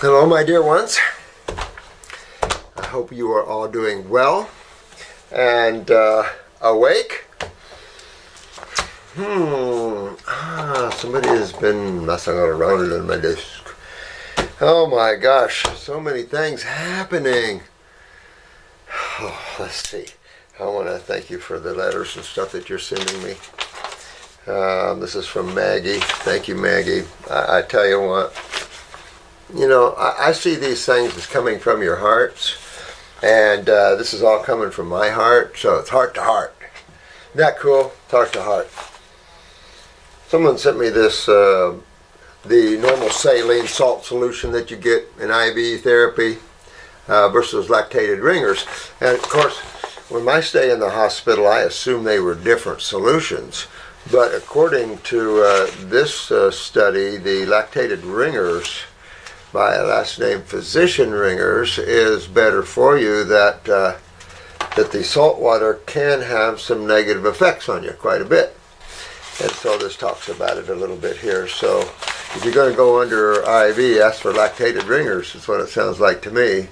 Hello, my dear ones. I hope you are all doing well and awake. Somebody has been messing around on my desk. Oh my gosh, so many things happening. Oh, let's see. I want to thank you for the letters and stuff that you're sending me. This is from Maggie. Thank you, Maggie. I tell you what. You know, I see these things as coming from your hearts, and this is all coming from my heart, so it's heart to heart. Isn't that cool? It's heart to heart. Someone sent me this, the normal saline salt solution that you get in IV therapy versus lactated ringers. And of course, when I stay in the hospital, I assume they were different solutions. But according to this study, the lactated ringers, by a last name physician ringers, is better for you, that the salt water can have some negative effects on you quite a bit. And so this talks about it a little bit here. So if you're going to go under IV, ask for lactated ringers, is what it sounds like to me.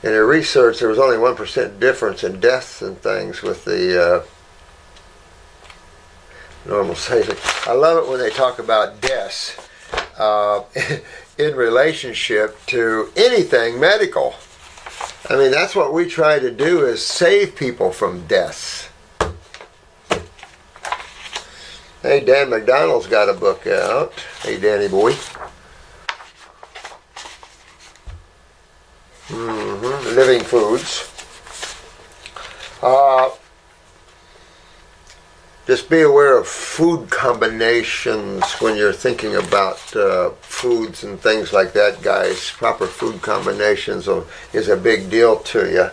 In a research, there was only 1% difference in deaths and things with the normal saline. I love it when they talk about deaths in relationship to anything medical. I mean, that's what we try to do, is save people from deaths. Hey, Dan McDonald's got a book out. Hey, Danny boy. Living Foods. Just be aware of food combinations when you're thinking about foods and things like that, guys. Proper food combinations is a big deal to you.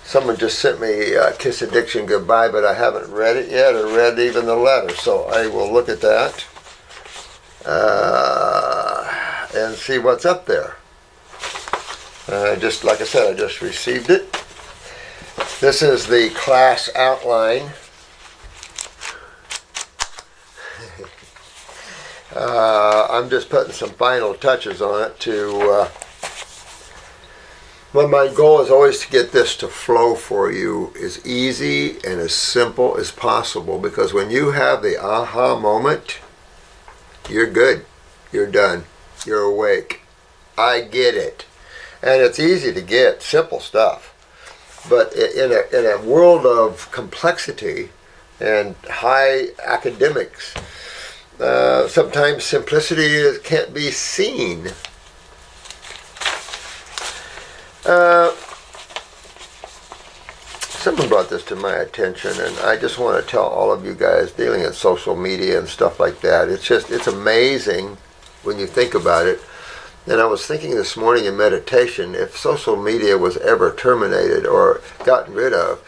Someone just sent me Kiss Addiction Goodbye, but I haven't read it yet or read even the letter, so I will look at that and see what's up there. Just like I said, I just received it. This is the class outline. I'm just putting some final touches on it well, my goal is always to get this to flow for you as easy and as simple as possible, because when you have the aha moment, you're good. You're done. You're awake. I get it. And it's easy to get, simple stuff. But in a world of complexity and high academics, sometimes simplicity can't be seen. Someone brought this to my attention, and I just want to tell all of you guys dealing in social media and stuff like that, it's amazing when you think about it. And I was thinking this morning in meditation, if social media was ever terminated or gotten rid of,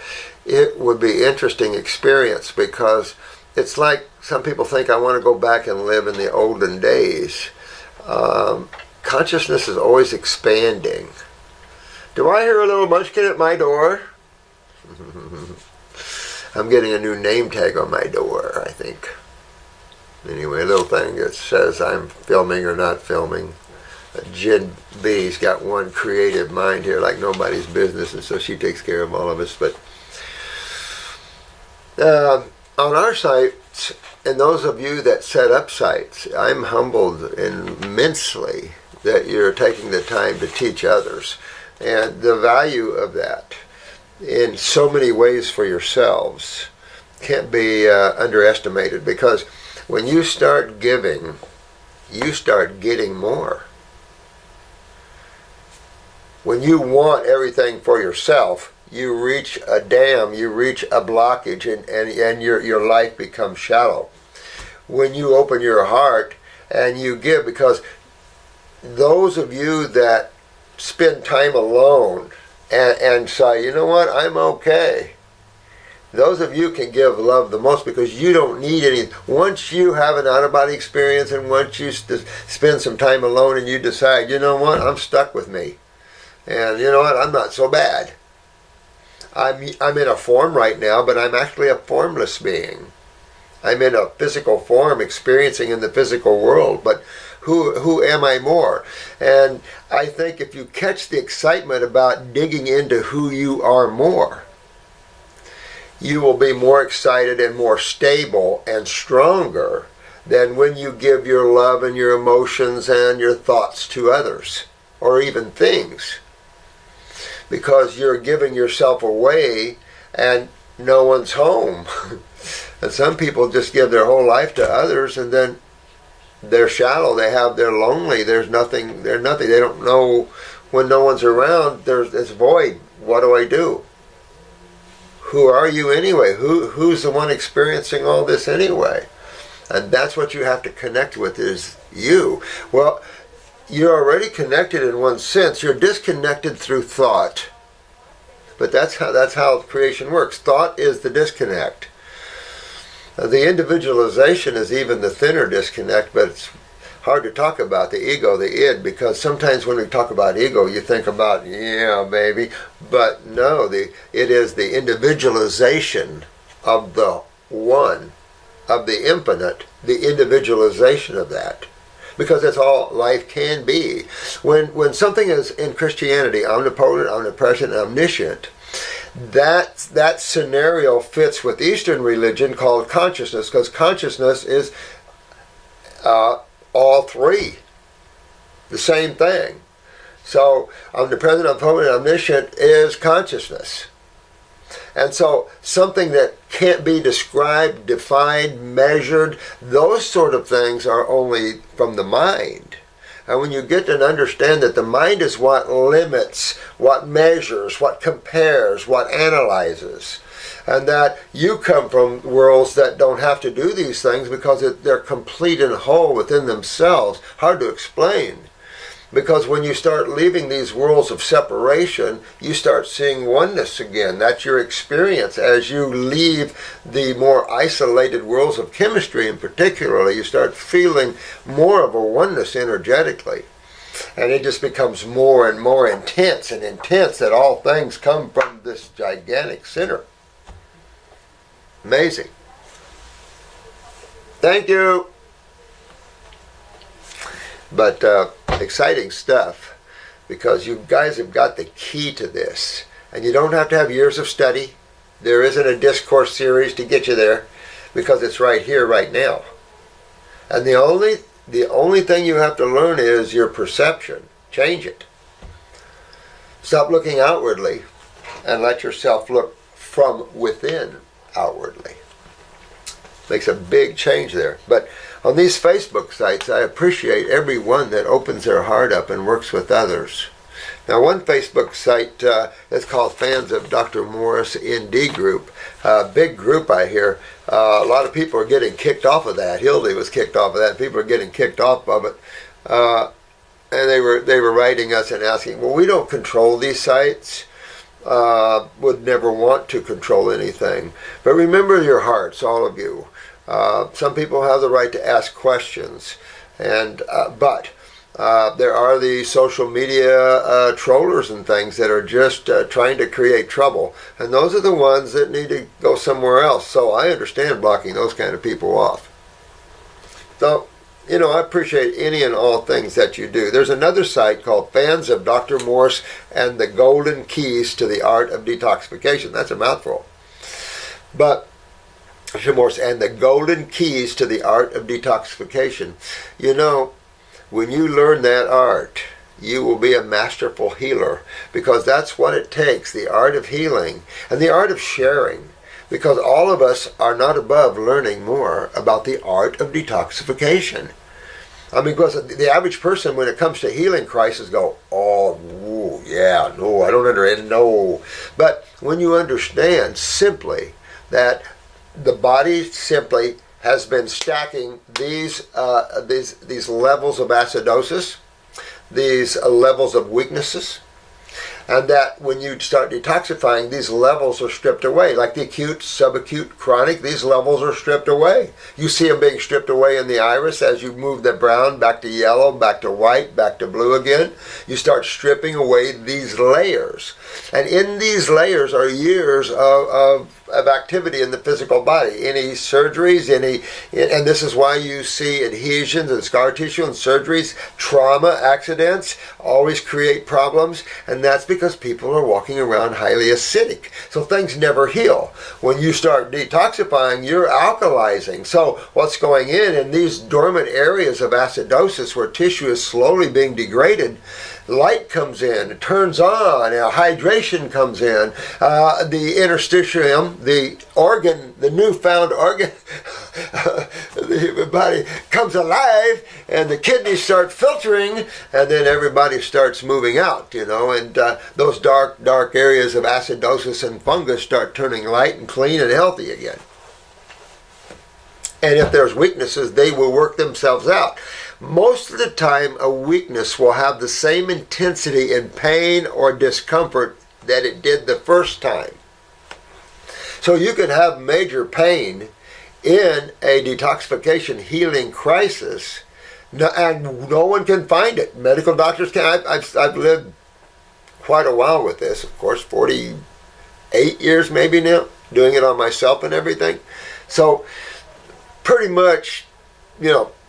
it would be an interesting experience, because it's like some people think I want to go back and live in the olden days. Consciousness is always expanding. Do I hear a little munchkin at my door? I'm getting a new name tag on my door, I think. Anyway, a little thing that says I'm filming or not filming. Jen B's got one creative mind here like nobody's business, and so she takes care of all of us. But on our sites, and those of you that set up sites, I'm humbled immensely that you're taking the time to teach others, and the value of that in so many ways for yourselves can't be underestimated, because when you start giving, you start getting more. When you want everything for yourself, you reach a dam, you reach a blockage, and your life becomes shallow. When you open your heart and you give, because those of you that spend time alone and say, you know what, I'm okay, those of you can give love the most, because you don't need any. Once you have an out-of-body experience, and once you spend some time alone and you decide, you know what, I'm stuck with me. And you know what, I'm not so bad. I'm in a form right now, but I'm actually a formless being. I'm in a physical form, experiencing in the physical world, but Who am I more? And I think if you catch the excitement about digging into who you are more, you will be more excited and more stable and stronger than when you give your love and your emotions and your thoughts to others or even things. Because you're giving yourself away and no one's home. And some people just give their whole life to others and then they're shallow, they're lonely, they're nothing, they don't know when no one's around, there's this void. What do I do? Who are you anyway? Who's the one experiencing all this anyway? And that's what you have to connect with, is you. Well, you're already connected in one sense. You're disconnected through thought. But that's how creation works. Thought is the disconnect. The individualization is even the thinner disconnect, but it's hard to talk about the ego, the id, because sometimes when we talk about ego, you think about, yeah, maybe, but no, it is the individualization of the one, of the infinite, the individualization of that. Because that's all life can be. When something is in Christianity omnipotent, omnipresent, omniscient, that scenario fits with Eastern religion called consciousness, because consciousness is all three, the same thing. So omnipresent, omnipotent, omniscient is consciousness. And so something that can't be described, defined, measured, those sort of things are only from the mind. And when you get to understand that the mind is what limits, what measures, what compares, what analyzes, and that you come from worlds that don't have to do these things because they're complete and whole within themselves. Hard to explain. Because when you start leaving these worlds of separation, you start seeing oneness again. That's your experience. As you leave the more isolated worlds of chemistry in particular, you start feeling more of a oneness energetically. And it just becomes more and more intense and intense that all things come from this gigantic center. Amazing. Thank you. But exciting stuff, because you guys have got the key to this. And you don't have to have years of study. There isn't a discourse series to get you there, because it's right here, right now. And the only thing you have to learn is your perception. Change it. Stop looking outwardly and let yourself look from within outwardly. Makes a big change there. But on these Facebook sites, I appreciate everyone that opens their heart up and works with others. Now, one Facebook site is called Fans of Dr. Morse ND Group. Big group, I hear. A lot of people are getting kicked off of that. Hildy was kicked off of that. People are getting kicked off of it. And they were writing us and asking, well, we don't control these sites. Would never want to control anything. But remember your hearts, all of you. Some people have the right to ask questions, but there are the social media trollers and things that are just trying to create trouble, and those are the ones that need to go somewhere else. So I understand blocking those kind of people off. So, I appreciate any and all things that you do. There's another site called Fans of Dr. Morse and the Golden Keys to the Art of Detoxification. That's a mouthful. But Morse and the Golden Keys to the Art of Detoxification. When you learn that art, you will be a masterful healer, because that's what it takes, the art of healing and the art of sharing. Because all of us are not above learning more about the art of detoxification. Because the average person, when it comes to healing crisis, go, oh, yeah, no, I don't understand, no. But when you understand simply that the body simply has been stacking these levels of acidosis, these levels of weaknesses, And that when you start detoxifying, these levels are stripped away. Like the acute, subacute, chronic, these levels are stripped away. You see them being stripped away in the iris as you move the brown back to yellow, back to white, back to blue again. You start stripping away these layers. And in these layers are years of activity in the physical body. Any surgeries, and this is why you see adhesions and scar tissue and surgeries, trauma, accidents, always create problems, and that's because people are walking around highly acidic. So things never heal. When you start detoxifying, you're alkalizing. So what's going in these dormant areas of acidosis where tissue is slowly being degraded, light comes in, it turns on, hydration comes in, the interstitium, the organ, the newfound organ, the human body comes alive, and the kidneys start filtering, and then everybody starts moving out, and those dark areas of acidosis and fungus start turning light and clean and healthy again. And if there's weaknesses, they will work themselves out. Most of the time, a weakness will have the same intensity in pain or discomfort that it did the first time. So you can have major pain in a detoxification healing crisis, and no one can find it. Medical doctors can't. I've lived quite a while with this, of course, 48 years maybe now, doing it on myself and everything. So pretty much,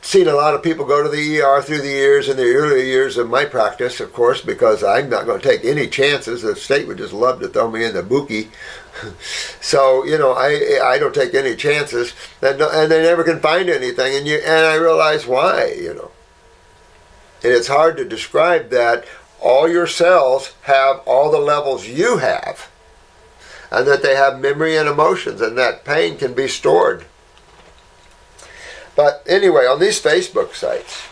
seen a lot of people go to the ER through the years, in the early years of my practice, of course, because I'm not going to take any chances. The state would just love to throw me in the buki. So, I don't take any chances, and they never can find anything, and I realize why, And it's hard to describe that all your cells have all the levels you have, and that they have memory and emotions, and that pain can be stored. But anyway, on these Facebook sites,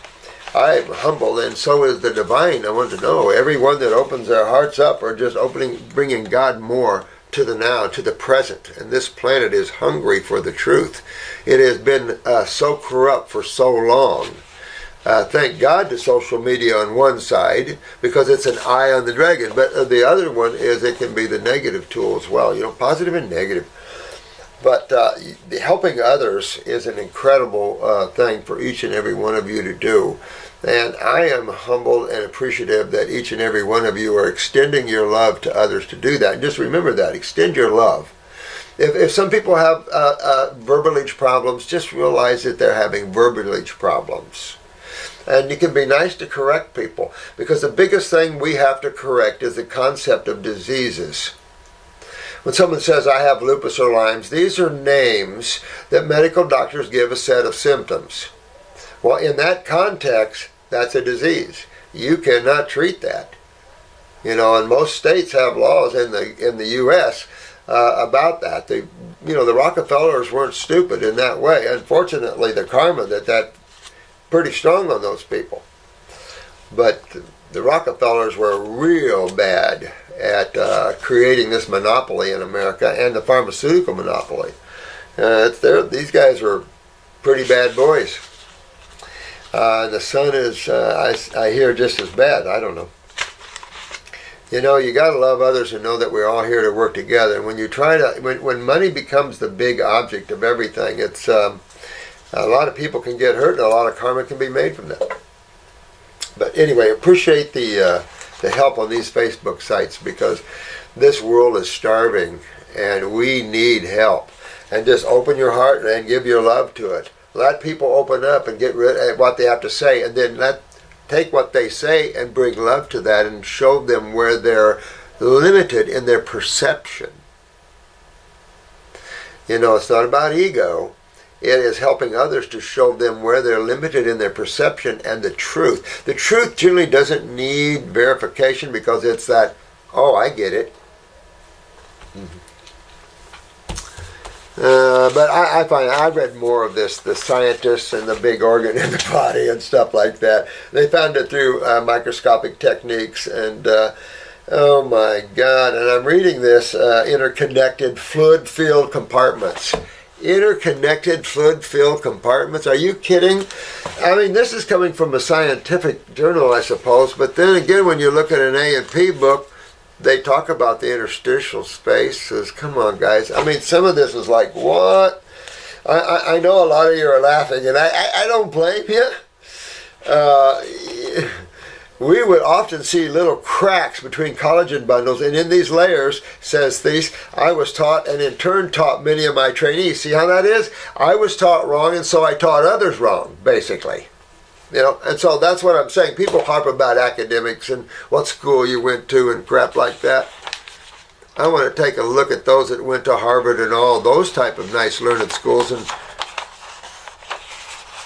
I'm humble, and so is the divine. I want to know, everyone that opens their hearts up are just bringing God more to the now, to the present. And this planet is hungry for the truth. It has been so corrupt for so long. Thank God to social media on one side, because it's an eye on the dragon. But the other one is it can be the negative tool as well, positive and negative. But helping others is an incredible thing for each and every one of you to do. And I am humbled and appreciative that each and every one of you are extending your love to others to do that. And just remember that, extend your love. If some people have verbalage problems, just realize that they're having verbalage problems. And it can be nice to correct people, because the biggest thing we have to correct is the concept of diseases. When someone says, I have lupus or Lyme's, these are names that medical doctors give a set of symptoms. Well, in that context, that's a disease. You cannot treat that. And most states have laws in the U.S. About that. The Rockefellers weren't stupid in that way. Unfortunately, the karma that pretty strong on those people. But the Rockefellers were real bad at creating this monopoly in America, and the pharmaceutical monopoly. These guys were pretty bad boys. The son is, I hear, just as bad. I don't know. You got to love others and know that we're all here to work together. And when you when money becomes the big object of everything, it's a lot of people can get hurt, and a lot of karma can be made from that. But anyway, appreciate the help on these Facebook sites, because this world is starving and we need help. And just open your heart and give your love to it. Let people open up and get rid of what they have to say, and then take what they say and bring love to that and show them where they're limited in their perception. It's not about ego. It is helping others to show them where they're limited in their perception and the truth. The truth generally doesn't need verification, because it's that, oh, I get it. But I find, I've read more of this, the scientists and the big organ in the body and stuff like that. They found it through microscopic techniques, and oh my God. And I'm reading this, interconnected fluid-filled compartments. Interconnected fluid-filled compartments. Are you kidding? I mean, this is coming from a scientific journal, I suppose, but then again, when you look at an A&P book, they talk about the interstitial spaces. Come on, guys. I mean, some of this is like, what? I know a lot of you are laughing, and I don't blame you. We would often see little cracks between collagen bundles, and in these layers, says Thies, I was taught and in turn taught many of my trainees. See how that is? I was taught wrong, and so I taught others wrong, basically. You know, and so that's what I'm saying. People harp about academics and what school you went to and crap like that. I want to take a look at those that went to Harvard and all those type of nice learned schools, and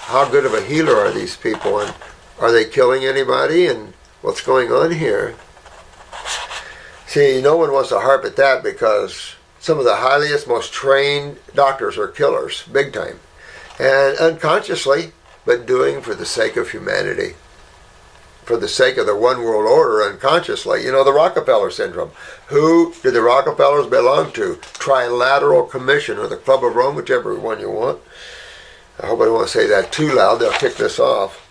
how good of a healer are these people, and are they killing anybody, and what's going on here? See, no one wants to harp at that because some of the highest, most trained doctors are killers, big time. And unconsciously, but doing for the sake of humanity. For the sake of the one world order, unconsciously. You know, the Rockefeller syndrome. Who did the Rockefellers belong to? Trilateral Commission, or the Club of Rome, whichever one you want. I hope I don't want to say that too loud. They'll kick this off.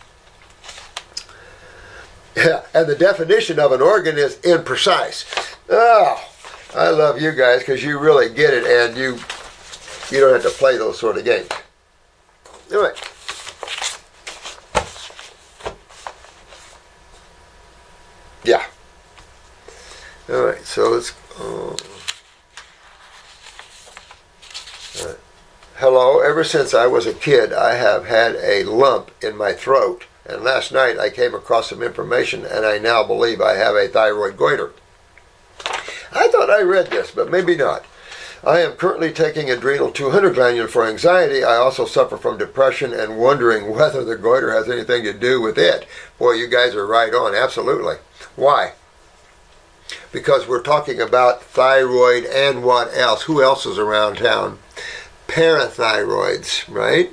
Yeah, and the definition of an organ is imprecise. Oh, I love you guys because you really get it, and you don't have to play those sort of games. All right. Yeah. All right, so let's... all right. Hello, ever since I was a kid, I have had a lump in my throat. And last night I came across some information, and I now believe I have a thyroid goiter. I thought I read this, but maybe not. I am currently taking adrenal 200 glandular for anxiety. I also suffer from depression and wondering whether the goiter has anything to do with it. Boy, you guys are right on. Absolutely. Why? Because we're talking about thyroid and what else? Who else is around town? Parathyroids, right?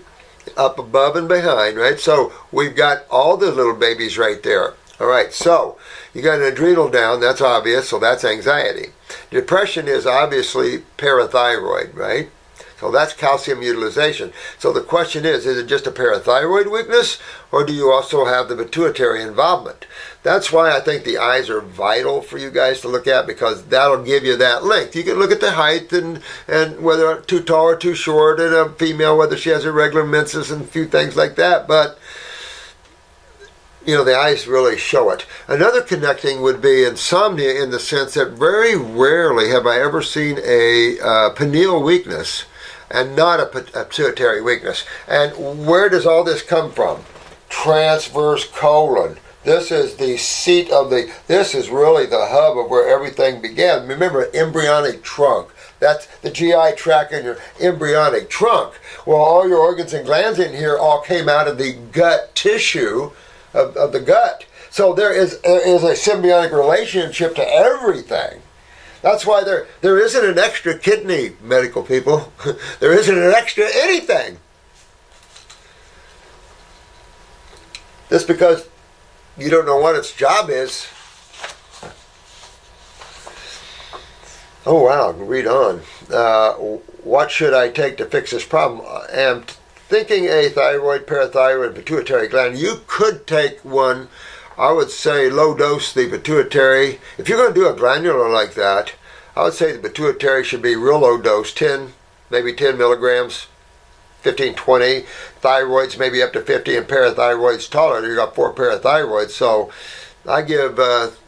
Up above and behind, right? So we've got all the little babies right there. All right, so you got an adrenal down, that's obvious, so that's anxiety. Depression is obviously parathyroid, right? So that's calcium utilization. So the question is it just a parathyroid weakness, or do you also have the pituitary involvement? That's why I think the eyes are vital for you guys to look at, because that'll give you that length. You can look at the height and whether too tall or too short, and a female, whether she has irregular menses and a few things like that. But, you know, the eyes really show it. Another connecting would be insomnia, in the sense that very rarely have I ever seen a pineal weakness and not a pituitary weakness. And where does all this come from? Transverse colon. This is the seat of this is really the hub of where everything began. Remember, embryonic trunk. That's the GI tract in your embryonic trunk. Well, all your organs and glands in here all came out of the gut tissue of the gut. So there is a symbiotic relationship to everything. That's why there isn't an extra kidney, medical people. There isn't an extra anything. Just because you don't know what its job is. Oh wow, read on. What should I take to fix this problem? I am thinking a thyroid, parathyroid, and pituitary gland. You could take one, I would say low dose the pituitary. If you're going to do a glandular like that, I would say the pituitary should be real low dose, 10, maybe 10 milligrams, 15, 20. Thyroids maybe up to 50, and parathyroids taller. You got 4 parathyroids. So I give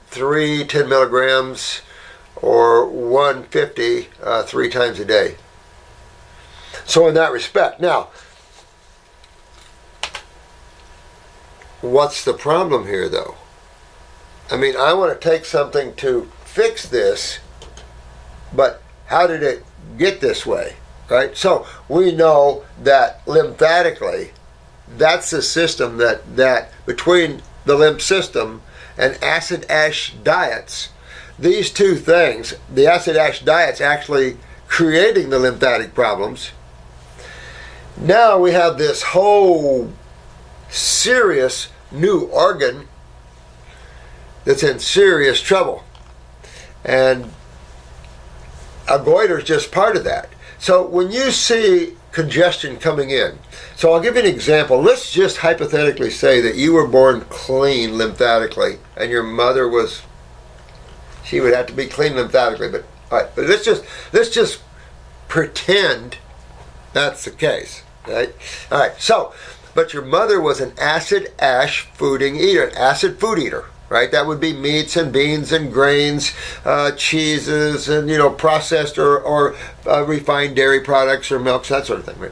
3 10 milligrams or 150 3 times a day. So in that respect. Now, what's the problem here though? I mean, I want to take something to fix this, but how did it get this way? Right? So we know that lymphatically, that's the system that between the lymph system and acid ash diets, these two things, the acid ash diets actually creating the lymphatic problems. Now we have this whole serious new organ that's in serious trouble. And a goiter is just part of that. So when you see congestion coming in, so I'll give you an example. Let's just hypothetically say that you were born clean lymphatically and your mother was She would have to be clean lymphatically. But all right, but let's just pretend that's the case, right? All right. So, but your mother was an acid ash fooding eater, an acid food eater, right? That would be meats and beans and grains, cheeses, and processed or refined dairy products or milks, that sort of thing, right?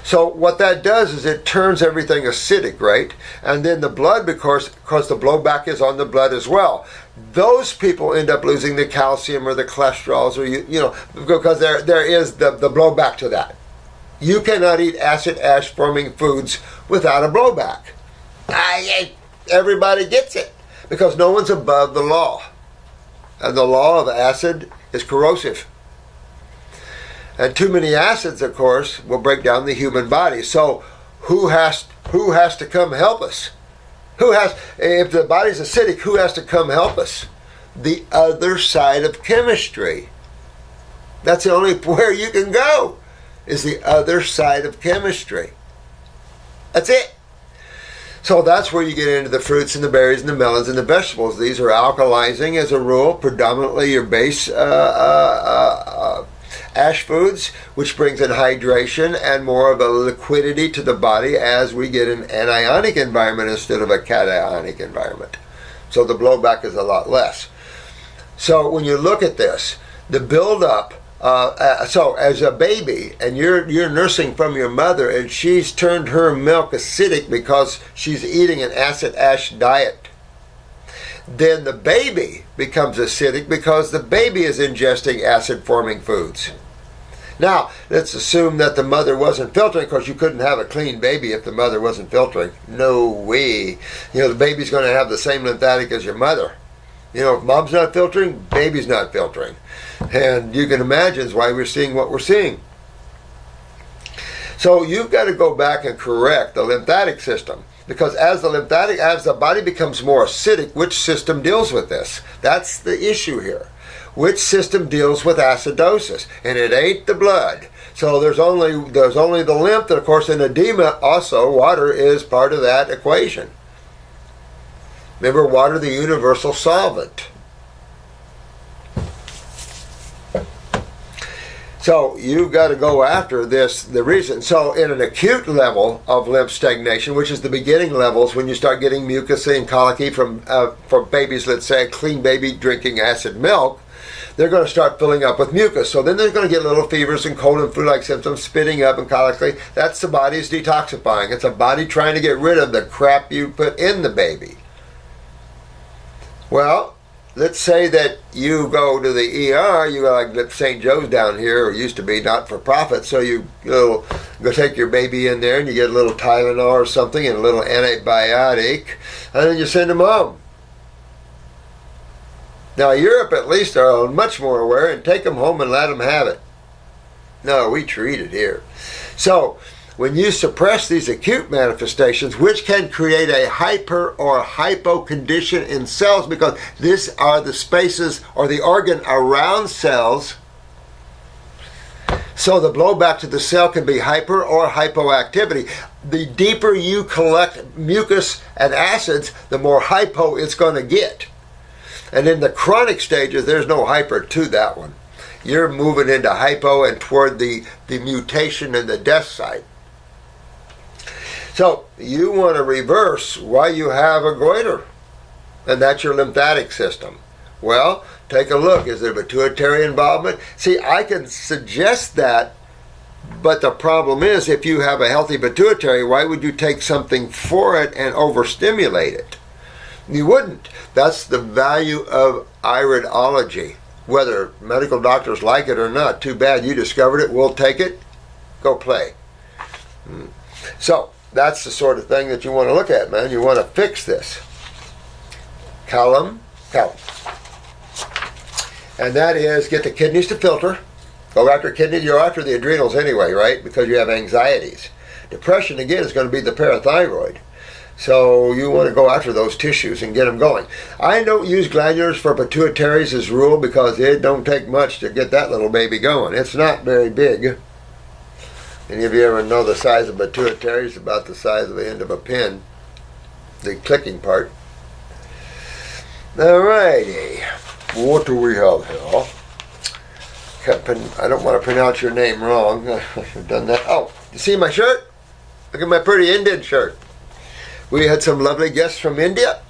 So what that does is it turns everything acidic, right? And then the blood, because the blowback is on the blood as well. Those people end up losing the calcium or the cholesterols, or because there is the blowback to that. You cannot eat acid ash forming foods without a blowback. Everybody gets it because no one's above the law, and the law of acid is corrosive. And too many acids, of course, will break down the human body. So who has to come help us? If the body's acidic, who has to come help us? The other side of chemistry. That's the only where you can go, is the other side of chemistry. That's it. So that's where you get into the fruits and the berries and the melons and the vegetables. These are alkalizing as a rule, predominantly your base ash foods, which brings in hydration and more of a liquidity to the body as we get an anionic environment instead of a cationic environment. So the blowback is a lot less. So when you look at this, the buildup, so as a baby and you're nursing from your mother and she's turned her milk acidic because she's eating an acid ash diet, then the baby becomes acidic because the baby is ingesting acid-forming foods. Now, let's assume that the mother wasn't filtering, because you couldn't have a clean baby if the mother wasn't filtering. No way. The baby's going to have the same lymphatic as your mother. If mom's not filtering, baby's not filtering. And you can imagine why we're seeing what we're seeing. So you've got to go back and correct the lymphatic system. Because as the body becomes more acidic, which system deals with this? That's the issue here. Which system deals with acidosis? And it ain't the blood. So there's only the lymph, and of course in edema also water is part of that equation. Remember, water, the universal solvent. So you've got to go after the reason. So in an acute level of lymph stagnation, which is the beginning levels when you start getting mucus and colicky from babies, let's say a clean baby drinking acid milk, they're going to start filling up with mucus. So then they're going to get little fevers and cold and flu-like symptoms, spitting up and colicky. That's the body's detoxifying. It's a body trying to get rid of the crap you put in the baby. Well, let's say that you go to the ER, you go like St. Joe's down here, or used to be not-for-profit, so you go take your baby in there and you get a little Tylenol or something and a little antibiotic, and then you send them home. Now, Europe at least are much more aware and take them home and let them have it. No, we treat it here. So, when you suppress these acute manifestations, which can create a hyper or hypo condition in cells, because these are the spaces or the organ around cells, so the blowback to the cell can be hyper or hypoactivity. The deeper you collect mucus and acids, the more hypo it's going to get. And in the chronic stages, there's no hyper to that one. You're moving into hypo and toward the mutation and the death side. So you want to reverse why you have a goiter, and that's your lymphatic system. Well, take a look. Is there pituitary involvement? See, I can suggest that, but the problem is if you have a healthy pituitary, why would you take something for it and overstimulate it? You wouldn't. That's the value of iridology. Whether medical doctors like it or not, too bad. You discovered it. We'll take it. Go play. So that's the sort of thing that you want to look at, man. You want to fix this. Callum. And that is get the kidneys to filter. Go after kidneys. You're after the adrenals anyway, right? Because you have anxieties. Depression, again, is going to be the parathyroid. So you want to go after those tissues and get them going. I don't use glandulars for pituitaries as a rule because it don't take much to get that little baby going. It's not very big. Any of you ever know the size of pituitary is about the size of the end of a pin, the clicking part. Alrighty. what do we have here? I don't want to pronounce your name wrong. I've done that. Oh, you see my shirt? Look at my pretty Indian shirt. We had some lovely guests from India,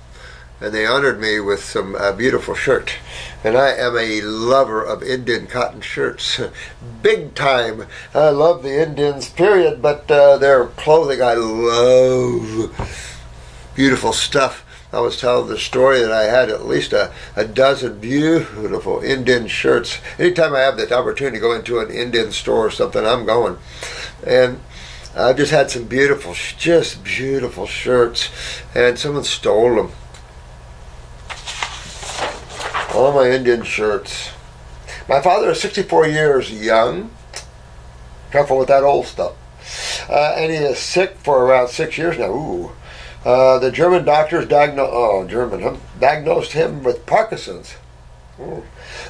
and they honored me with some beautiful shirt. And I am a lover of Indian cotton shirts. Big time. I love the Indians, period, but their clothing I love. Beautiful stuff. I was telling the story that I had at least a dozen beautiful Indian shirts. Anytime I have the opportunity to go into an Indian store or something, I'm going. And I've just had some beautiful, just beautiful shirts, and someone stole them. All my Indian shirts. My father is 64 years young. Careful with that old stuff. And he is sick for around 6 years now. Ooh. The German doctors diagnosed him with Parkinson's.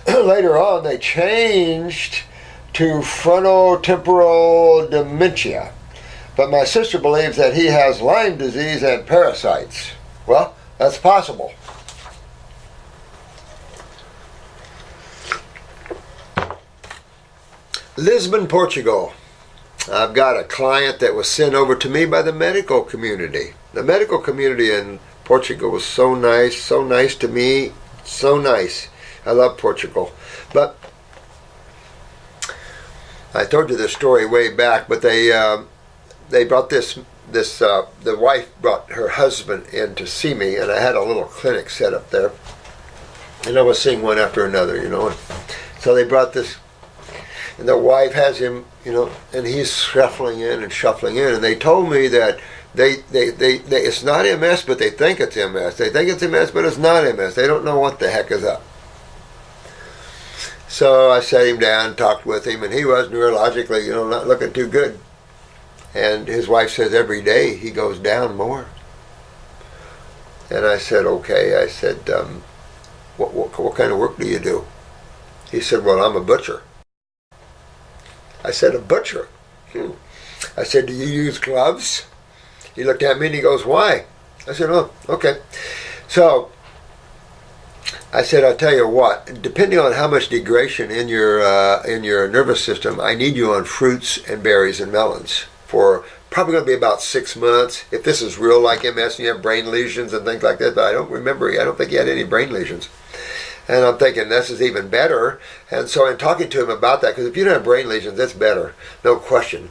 Later on, they changed to frontotemporal dementia. But my sister believes that he has Lyme disease and parasites. Well, that's possible. Lisbon, Portugal. I've got a client that was sent over to me by the medical community. The medical community in Portugal was so nice to me, so nice. I love Portugal. But I told you this story way back, but they brought the wife brought her husband in to see me, and I had a little clinic set up there. And I was seeing one after another, And so they brought this, and the wife has him, and he's shuffling in, and they told me that they it's not MS, but they think it's MS. They think it's MS, but it's not MS. They don't know what the heck is up. So I sat him down, talked with him, and he was neurologically, not looking too good. And his wife says every day he goes down more. And I said, okay. I said, what kind of work do you do? He said, well, I'm a butcher. I said, a butcher? I said, do you use gloves? He looked at me and he goes, why? I said, oh, okay. So I said, I'll tell you what, depending on how much degradation in your nervous system, I need you on fruits and berries and melons for probably going to be about 6 months. If this is real like MS and you have brain lesions and things like that, but I don't think he had any brain lesions. And I'm thinking, this is even better. And so I'm talking to him about that, because if you don't have brain lesions, that's better, no question.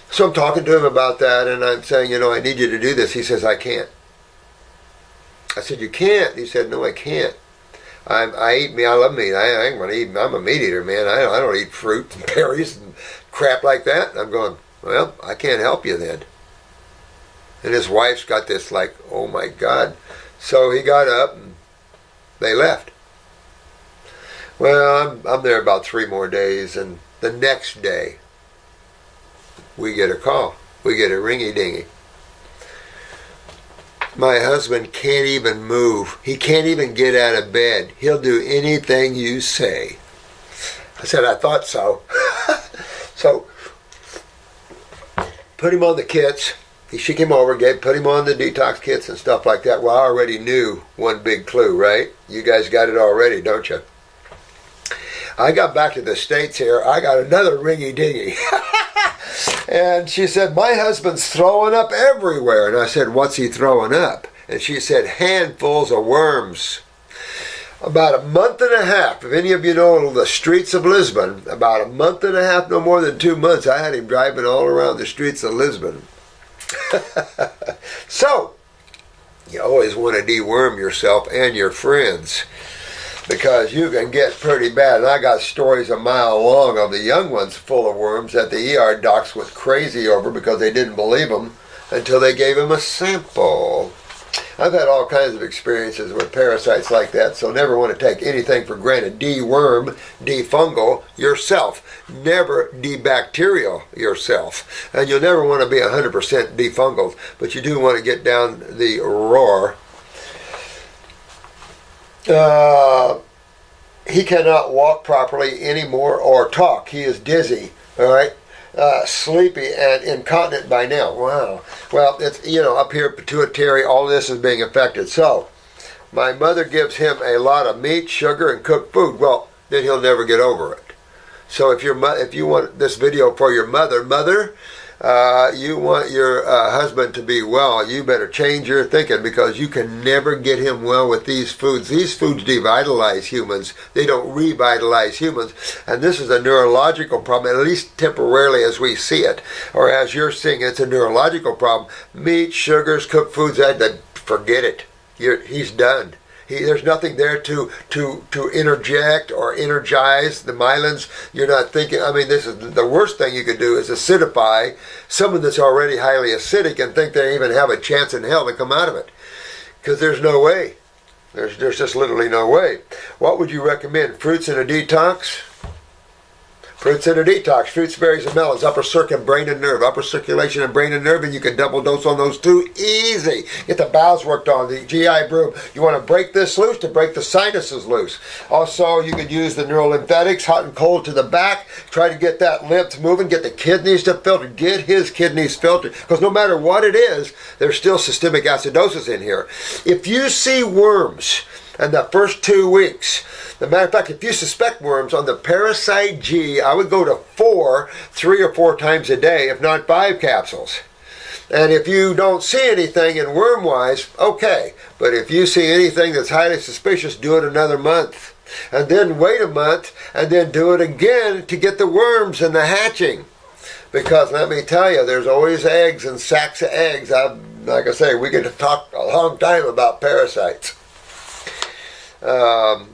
So I'm talking to him about that, and I'm saying, I need you to do this. He says, I can't. I said, you can't? He said, no, I can't. I eat meat. I love meat. I ain't going to eat. I'm a meat eater, man. I don't eat fruit and berries and crap like that. And I'm going, well, I can't help you then. And his wife's got this like, oh my God. So he got up and they left. Well, I'm there about 3 more days, and the next day we get a call. We get a ringy-dingy. My husband can't even move. He can't even get out of bed. He'll do anything you say. I said, I thought so. So, put him on the kits. She came over, put him on the detox kits and stuff like that. Well, I already knew one big clue, right? You guys got it already, don't you? I got back to the States here. I got another ringy-dingy. And she said, my husband's throwing up everywhere. And I said, what's he throwing up? And she said, handfuls of worms. About a month and a half, if any of you know the streets of Lisbon, about a month and a half, no more than 2 months, I had him driving all around the streets of Lisbon. So, you always want to deworm yourself and your friends, because you can get pretty bad. And I got stories a mile long of the young ones full of worms that the ER docs went crazy over because they didn't believe them until they gave them a sample. I've had all kinds of experiences with parasites like that, so never want to take anything for granted. Deworm, defungal yourself. Never debacterial yourself. And you'll never want to be 100% defungal, but you do want to get down the roar. He cannot walk properly anymore or talk. He is dizzy, all right? Sleepy and incontinent by now. Wow. Well, it's, up here, pituitary, all of this is being affected. So, My mother gives him a lot of meat, sugar, and cooked food. Well, then he'll never get over it. So if you want this video for your mother, you want your husband to be well, you better change your thinking, because you can never get him well with these foods. These foods devitalize humans. They don't revitalize humans. And this is a neurological problem, at least temporarily as we see it. Or as you're seeing it, it's a neurological problem. Meat, sugars, cooked foods, forget it. He's done. There's nothing there to interject or energize the myelins. You're not thinking. I mean, this is the worst thing you could do is acidify someone that's already highly acidic and think they even have a chance in hell to come out of it, because there's no way. There's just literally no way. What would you recommend? Fruits in a detox? Fruits in a detox. Fruits, berries, and melons. Upper circuit, brain and nerve. Upper circulation and brain and nerve, and you can double dose on those too. Easy. Get the bowels worked on. The GI broom. You want to break this loose to break the sinuses loose. Also, you could use the neurolymphatics, hot and cold to the back. Try to get that lymph moving. Get the kidneys to filter. Get his kidneys filtered. Because no matter what it is, there's still systemic acidosis in here. If you see worms in the first 2 weeks, as a matter of fact, if you suspect worms on the Parasite G, I would go to 3 or 4 times a day, if not 5 capsules. And if you don't see anything in worm-wise, okay. But if you see anything that's highly suspicious, do it another month. And then wait a month, and then do it again to get the worms and the hatching. Because let me tell you, there's always eggs and sacks of eggs. Like I say, we could talk a long time about parasites.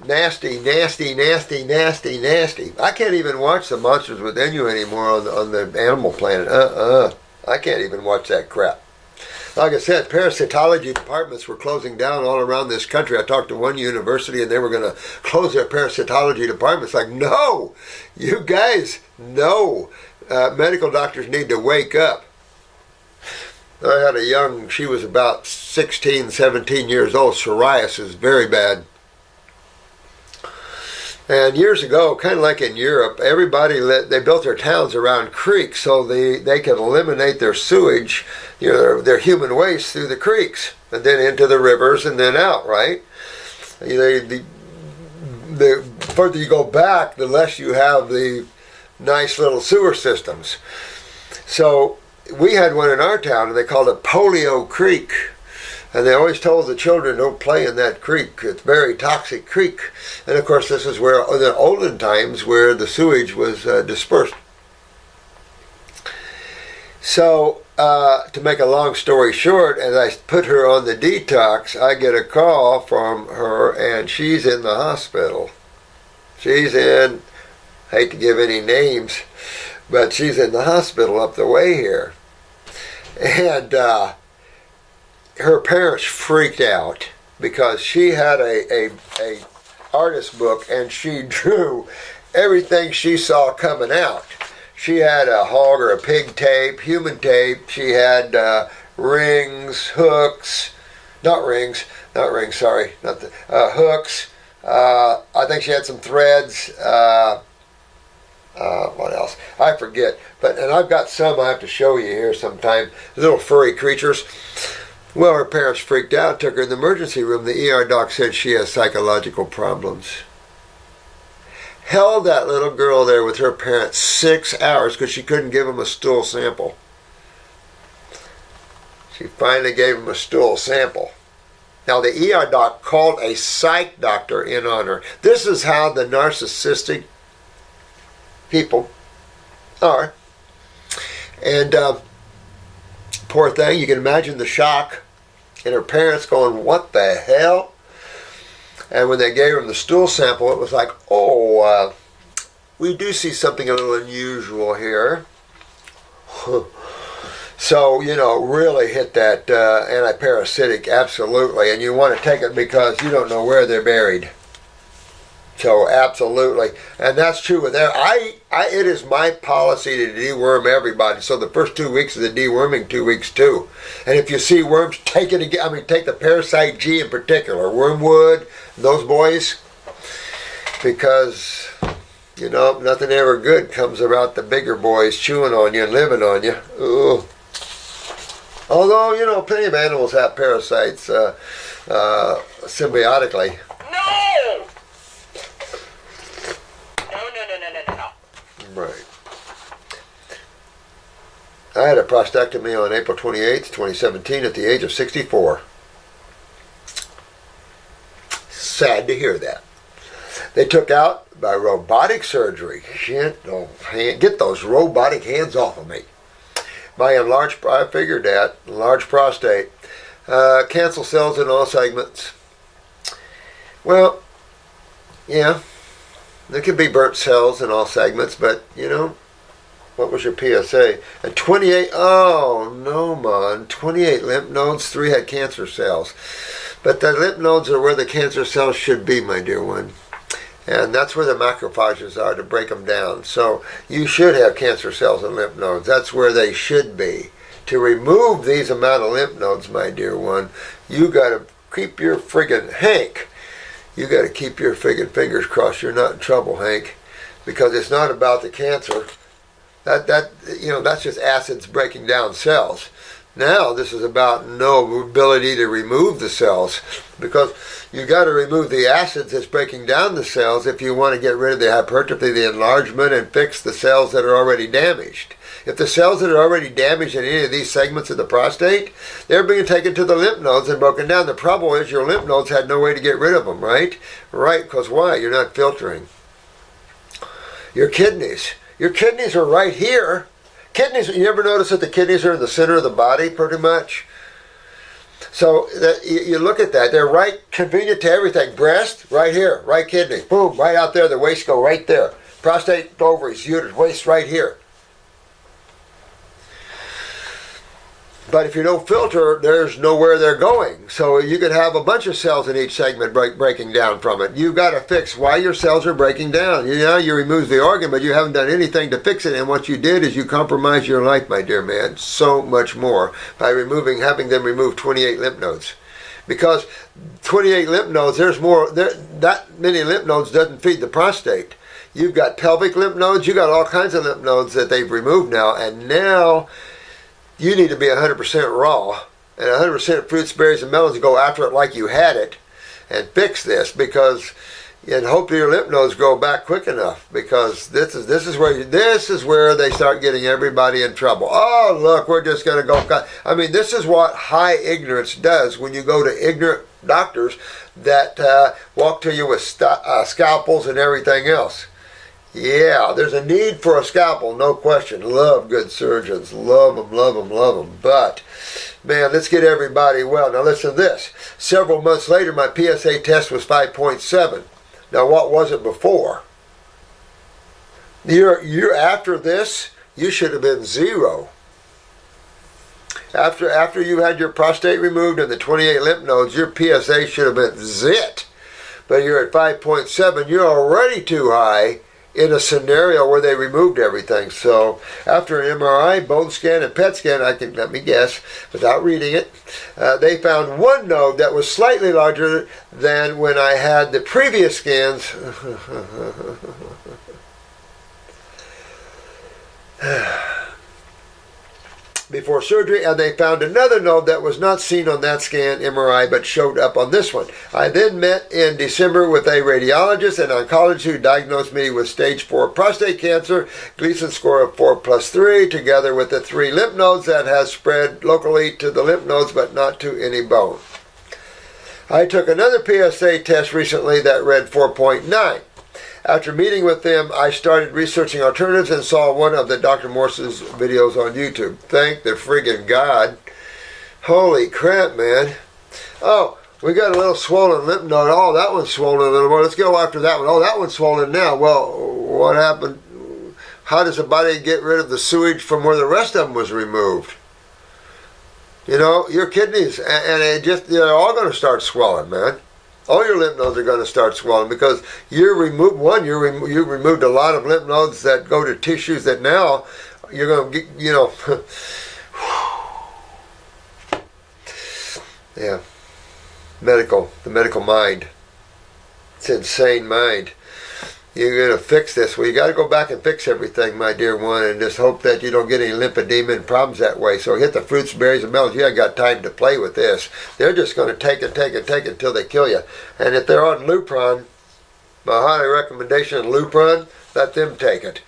Nasty, nasty, nasty, nasty, nasty. I can't even watch the Monsters Within You anymore on the Animal Planet. I can't even watch that crap. Like I said, parasitology departments were closing down all around this country. I talked to one university and they were going to close their parasitology departments. Like, no, you guys, no. Medical doctors need to wake up. I had she was about 16, 17 years old, psoriasis, very bad. And years ago, kind of like in Europe, they built their towns around creeks so they could eliminate their sewage, their human waste through the creeks, and then into the rivers and then out, right? The further you go back, the less you have the nice little sewer systems. So we had one in our town, and they called it Polio Creek. And they always told the children, don't play in that creek. It's a very toxic creek. And of course, this is where, in the olden times, where the sewage was dispersed. So, to make a long story short, as I put her on the detox, I get a call from her, and she's in the hospital. She's in, I hate to give any names, but she's in the hospital up the way here. And her parents freaked out because she had a artist book and she drew everything she saw coming out. She had a hog or a pig tape, human tape. She had rings, hooks, hooks. I think she had some threads. What else? I forget. And I've got some I have to show you here sometime. Little furry creatures. Well, her parents freaked out, took her in the emergency room. The ER doc said she has psychological problems. Held that little girl there with her parents 6 hours because she couldn't give them a stool sample. She finally gave them a stool sample. Now, the ER doc called a psych doctor in on her. This is how the narcissistic people are. And poor thing, you can imagine the shock. And her parents going, what the hell? And when they gave her the stool sample, it was like, we do see something a little unusual here. So, really hit that antiparasitic, absolutely. And you want to take it because you don't know where they're buried. So, absolutely. And that's true with that. It is my policy to deworm everybody. So the first 2 weeks of the deworming, 2 weeks too. And if you see worms, take it again. Take the Parasite G in particular. Wormwood, those boys. Because, nothing ever good comes about the bigger boys chewing on you and living on you. Ooh. Although, plenty of animals have parasites symbiotically. No! No. Right. I had a prostatectomy on April 28th, 2017 at the age of 64. Sad to hear that. They took out by robotic surgery. Shit, get those robotic hands off of me. My enlarged, I figured that, enlarged prostate. Cancer cells in all segments. Well, yeah, there could be burnt cells in all segments, but, what was your PSA? And 28, oh no, man, 28 lymph nodes, 3 had cancer cells. But the lymph nodes are where the cancer cells should be, my dear one. And that's where the macrophages are to break them down. So you should have cancer cells and lymph nodes. That's where they should be. To remove these amount of lymph nodes, my dear one, you got to keep your friggin' Hank. You got to keep your friggin' fingers crossed you're not in trouble, Hank, because it's not about the cancer. That's just acids breaking down cells. Now this is about no ability to remove the cells, because you got to remove the acids that's breaking down the cells if you want to get rid of the hypertrophy, the enlargement, and fix the cells that are already damaged. If the cells that are already damaged in any of these segments of the prostate, they're being taken to the lymph nodes and broken down. The problem is your lymph nodes had no way to get rid of them, right? Right, because why? You're not filtering. Your kidneys are right here. Kidneys, you ever notice that the kidneys are in the center of the body pretty much? So you look at that, they're right, convenient to everything. Breast, right here, right kidney, boom, right out there, the waist go right there. Prostate, ovaries, uterus, waist right here. But if you don't filter, there's nowhere they're going. So you could have a bunch of cells in each segment breaking down from it. You've got to fix why your cells are breaking down. You remove the organ, but you haven't done anything to fix it. And what you did is you compromised your life, my dear man, so much more by having them remove 28 lymph nodes. Because 28 lymph nodes, that many lymph nodes doesn't feed the prostate. You've got pelvic lymph nodes, you've got all kinds of lymph nodes that they've removed now. And now you need to be 100% raw and 100% fruits, berries, and melons. Go after it like you had it and fix this, and hope your lymph nodes grow back quick enough, because this is where they start getting everybody in trouble. Oh, look, we're just going to go. I mean, this is what high ignorance does when you go to ignorant doctors that walk to you with scalpels and everything else. Yeah, there's a need for a scalpel, no question. Love good surgeons. Love them. But, man, let's get everybody well. Now listen to this. Several months later, my PSA test was 5.7. Now, what was it before? Year after this, you should have been 0. After you had your prostate removed and the 28 lymph nodes, your PSA should have been zit. But you're at 5.7. You're already too high in a scenario where they removed everything. So after an MRI, bone scan, and PET scan, let me guess, without reading it, they found one node that was slightly larger than when I had the previous scans. Before surgery, and they found another node that was not seen on that scan MRI but showed up on this one. I then met in December with a radiologist and oncologist who diagnosed me with stage 4 prostate cancer, Gleason score of 4+3, together with the 3 lymph nodes that has spread locally to the lymph nodes but not to any bone. I took another PSA test recently that read 4.9. After meeting with them, I started researching alternatives and saw one of the Dr. Morse's videos on YouTube. Thank the friggin' God. Holy crap, man. Oh, we got a little swollen lymph node. Oh, that one's swollen a little more. Let's go after that one. Oh, that one's swollen now. Well, what happened? How does the body get rid of the sewage from where the rest of them was removed? Your kidneys, and they're all going to start swelling, man. All your lymph nodes are going to start swelling because you removed a lot of lymph nodes that go to tissues that now you're going to get, yeah, the medical mind. It's an insane mind. you're going to fix this. Well, you got to go back and fix everything, my dear one, and just hope that you don't get any lymphedema and problems that way. So hit the fruits, berries, and melons. You haven't got time to play with this. They're just going to take it until they kill you. And if they're on Lupron, my highly recommendation of Lupron, let them take it.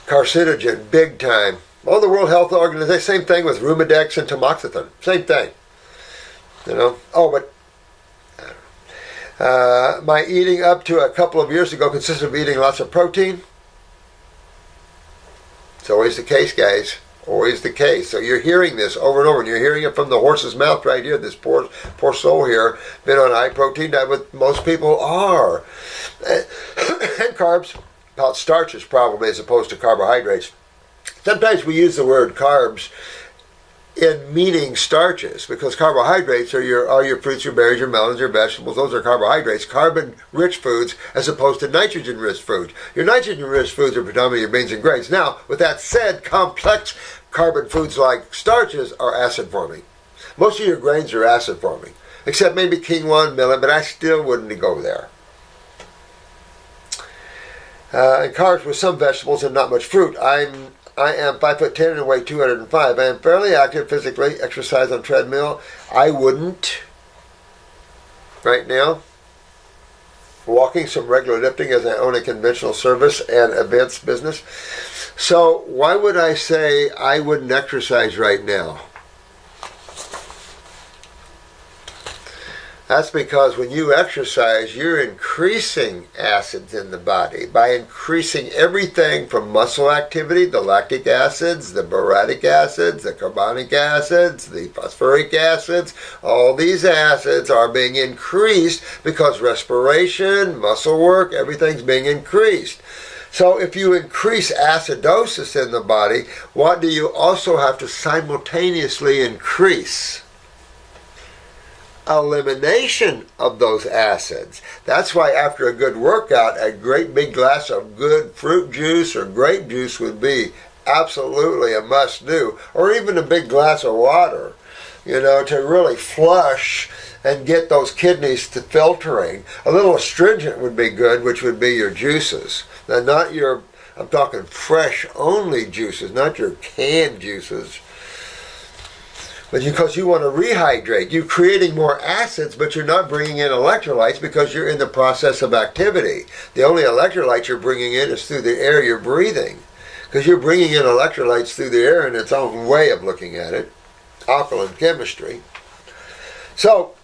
Carcinogen, big time. Well, the World Health Organization, same thing with Rumidex and tamoxifen. Same thing. You know. Oh, but my eating up to a couple of years ago consisted of eating lots of protein. It's always the case, guys. Always the case. So you're hearing this over and over, and you're hearing it from the horse's mouth right here. This poor soul here, been on high protein diet, but most people are. And carbs, about starches probably, as opposed to carbohydrates. Sometimes we use the word carbs in meaning starches, because carbohydrates are your fruits, your berries, your melons, your vegetables. Those are carbohydrates, carbon-rich foods, as opposed to nitrogen-rich foods. Your nitrogen-rich foods are predominantly your beans and grains. Now, with that said, complex carbon foods like starches are acid-forming. Most of your grains are acid-forming, except maybe quinoa and millet, but I still wouldn't go there. And carbs with some vegetables and not much fruit. I am 5'10" and weigh 205. I am fairly active physically, exercise on treadmill. I wouldn't right now. Walking, some regular lifting, as I own a conventional service and events business. So why would I say I wouldn't exercise right now? That's because when you exercise, you're increasing acids in the body by increasing everything from muscle activity, the lactic acids, the boracic acids, the carbonic acids, the phosphoric acids. All these acids are being increased because respiration, muscle work, everything's being increased. So if you increase acidosis in the body, what do you also have to simultaneously increase? Elimination of those acids. That's why after a good workout, a great big glass of good fruit juice or grape juice would be absolutely a must do, or even a big glass of water, to really flush and get those kidneys to filtering. A little astringent would be good, which would be your juices. Now, not your, I'm talking fresh only juices, not your canned juices. But because you want to rehydrate, you're creating more acids, but you're not bringing in electrolytes because you're in the process of activity. The only electrolytes you're bringing in is through the air you're breathing, because you're bringing in electrolytes through the air in its own way of looking at it, alkaline chemistry. So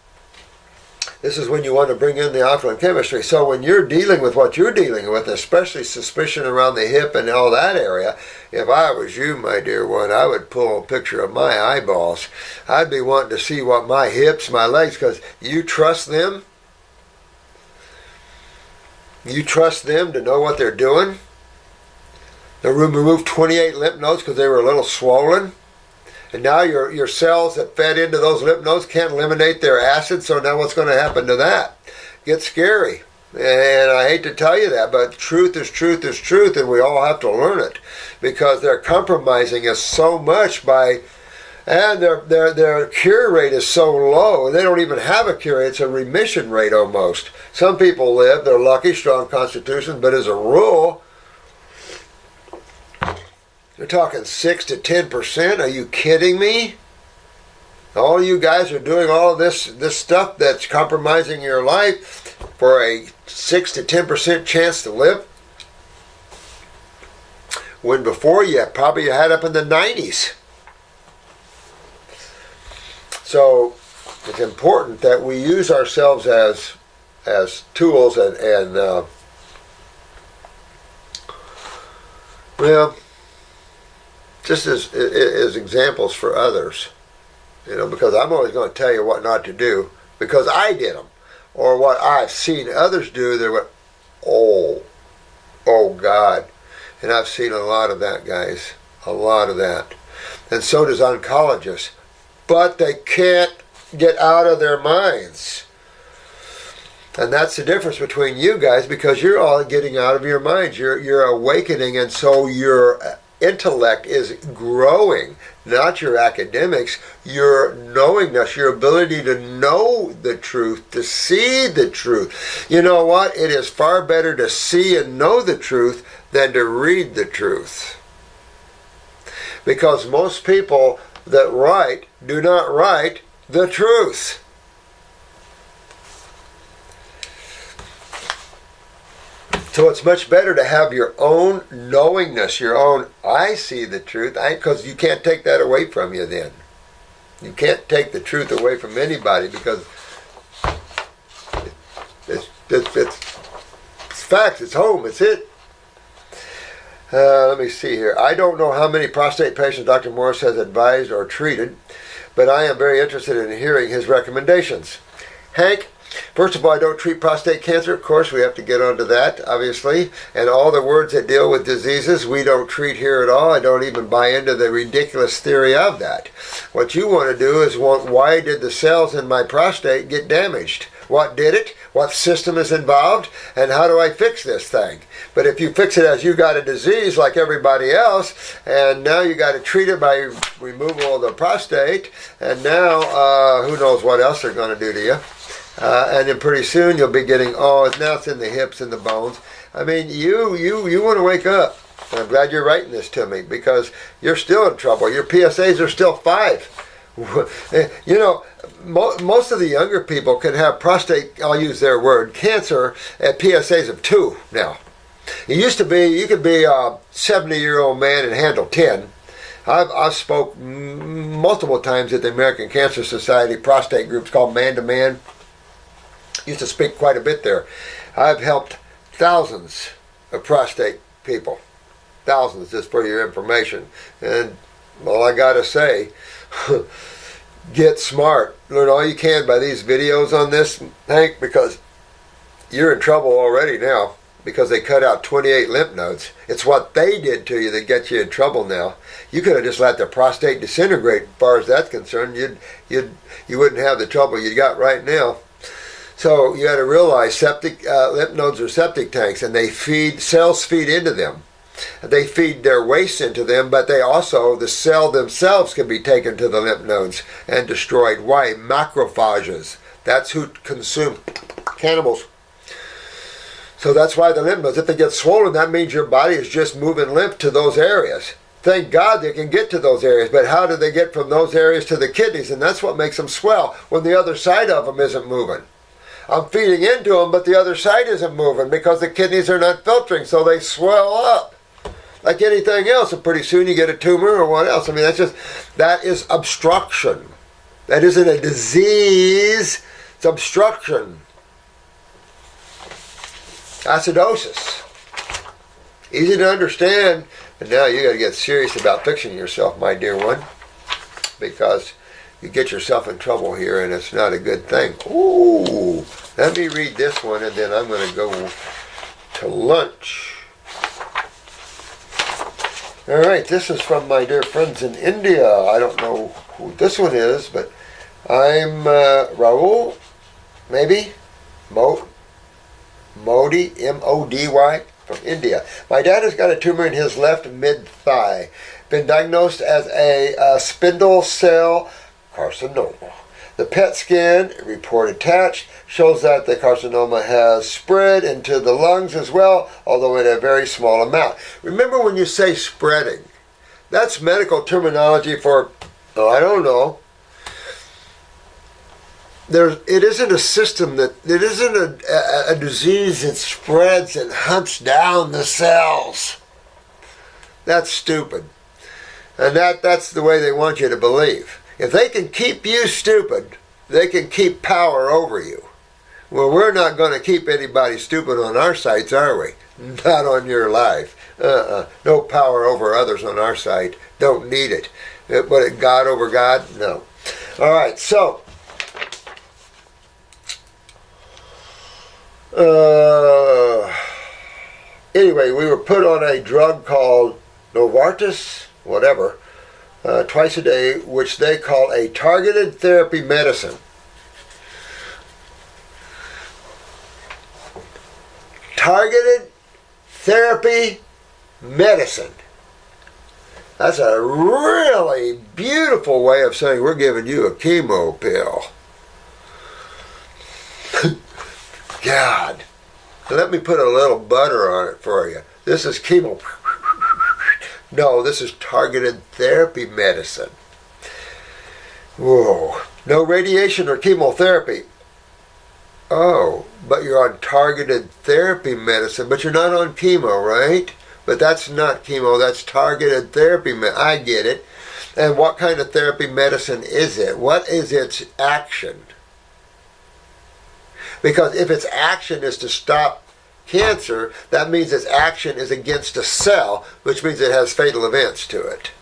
this is when you want to bring in the alkaline chemistry. So when you're dealing with what you're dealing with, especially suspicion around the hip and all that area, if I was you, my dear one, I would pull a picture of my eyeballs. I'd be wanting to see what my hips, my legs, because you trust them. You trust them to know what they're doing. They removed 28 lymph nodes because they were a little swollen. And now your cells that fed into those lymph nodes can't eliminate their acid, so now what's going to happen to that? Gets scary. And I hate to tell you that, but truth is truth is truth, and we all have to learn it, because they're compromising us so much and their cure rate is so low. They don't even have a cure. It's a remission rate almost. Some people live, they're lucky, strong constitutions, but as a rule, they're talking 6 to 10%. Are you kidding me? All you guys are doing all of this stuff that's compromising your life for a 6 to 10% chance to live, when before you probably had up in the 90s. So it's important that we use ourselves as tools and just as examples for others, because I'm always going to tell you what not to do because I did them, or what I've seen others do. They went, oh God, and I've seen a lot of that, guys, a lot of that, and so does oncologists, but they can't get out of their minds. And that's the difference between you guys, because you're all getting out of your minds. You're awakening, and so you're intellect is growing, not your academics, your knowingness, your ability to know the truth, to see the truth. You know what? It is far better to see and know the truth than to read the truth. Because most people that write do not write the truth. So it's much better to have your own knowingness, your own, I see the truth, because you can't take that away from you then. You can't take the truth away from anybody because it's facts, it's home, it's it. Let me see here. I don't know how many prostate patients Dr. Morse has advised or treated, but I am very interested in hearing his recommendations. Hank, first of all, I don't treat prostate cancer. Of course, we have to get onto that, obviously. And all the words that deal with diseases, we don't treat here at all. I don't even buy into the ridiculous theory of that. What you want to do is why did the cells in my prostate get damaged? What did it? What system is involved? And how do I fix this thing? But if you fix it as you got a disease like everybody else, and now you got to treat it by removal of the prostate, and now who knows what else they're going to do to you. And then pretty soon you'll be getting, now it's in the hips and the bones. I mean, you want to wake up. And I'm glad you're writing this to me because you're still in trouble. Your PSAs are still 5. You know, most of the younger people can have prostate, I'll use their word, cancer at PSAs of 2 now. It used to be, you could be a 70-year-old man and handle 10. I've spoke multiple times at the American Cancer Society prostate groups called Man to Man. Used to speak quite a bit there. I've helped thousands of prostate people. Thousands, just for your information. And all I gotta say, get smart. Learn all you can by these videos on this, Hank, because you're in trouble already now because they cut out 28 lymph nodes. It's what they did to you that gets you in trouble now. You could have just let the prostate disintegrate as far as that's concerned. You wouldn't have the trouble you got right now. So you got to realize septic lymph nodes are septic tanks, and cells feed into them. They feed their waste into them, but they also, the cell themselves can be taken to the lymph nodes and destroyed. Why? Macrophages. That's who consume cannibals. So that's why the lymph nodes, if they get swollen, that means your body is just moving lymph to those areas. Thank God they can get to those areas, but how do they get from those areas to the kidneys? And that's what makes them swell when the other side of them isn't moving. I'm feeding into them, but the other side isn't moving because the kidneys are not filtering, so they swell up. Like anything else, and pretty soon you get a tumor or what else. I mean, that is obstruction. That isn't a disease, it's obstruction. Acidosis. Easy to understand, but now you got to get serious about fixing yourself, my dear one, because you get yourself in trouble here, and it's not a good thing. Ooh, let me read this one, and then I'm going to go to lunch. All right, this is from my dear friends in India. I don't know who this one is, but I'm Raul, maybe? Modi, M-O-D-Y, from India. My dad has got a tumor in his left mid-thigh. Been diagnosed as a spindle cell carcinoma. The PET scan, report attached, shows that the carcinoma has spread into the lungs as well, although in a very small amount. Remember when you say spreading, that's medical terminology for, I don't know. It isn't a system it isn't a disease that spreads and hunts down the cells. That's stupid. And that's the way they want you to believe. If they can keep you stupid, they can keep power over you. Well, we're not going to keep anybody stupid on our sites, are we? Not on your life. No power over others on our site. Don't need it. But God over God? No. All right, so anyway, we were put on a drug called Novartis, whatever, twice a day, which they call a targeted therapy medicine. Targeted therapy medicine. That's a really beautiful way of saying we're giving you a chemo pill. God. Let me put a little butter on it for you. This is chemo. No, this is targeted therapy medicine. Whoa. No radiation or chemotherapy. Oh, but you're on targeted therapy medicine, but you're not on chemo, right? But that's not chemo, that's targeted therapy medicine. I get it. And what kind of therapy medicine is it? What is its action? Because if its action is to stop cancer, that means its action is against a cell, which means it has fatal events to it.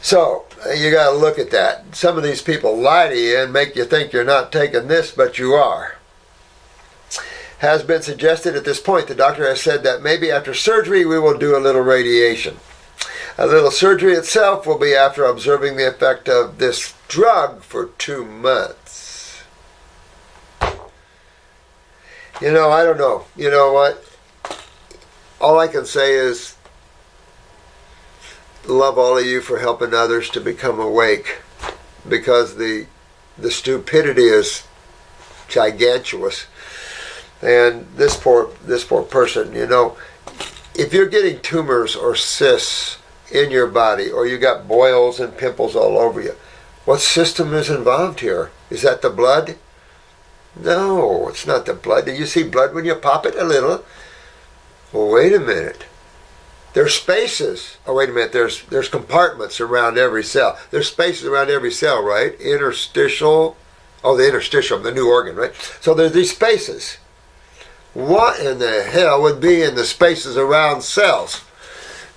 So, you got to look at that. Some of these people lie to you and make you think you're not taking this, but you are. Has been suggested at this point, the doctor has said that maybe after surgery we will do a little radiation. A little surgery itself will be after observing the effect of this drug for 2 months. You know, I don't know. You know what? All I can say is love all of you for helping others to become awake, because the stupidity is gigantuous. And this poor person, you know, if you're getting tumors or cysts in your body, or you got boils and pimples all over you, what system is involved here? Is that the blood? No, it's not the blood. Do you see blood when you pop it a little? Well, wait a minute. There's spaces. Oh, wait a minute. There's compartments around every cell. There's spaces around every cell, right? Interstitial. Oh, the interstitium, the new organ, right? So there's these spaces. What in the hell would be in the spaces around cells?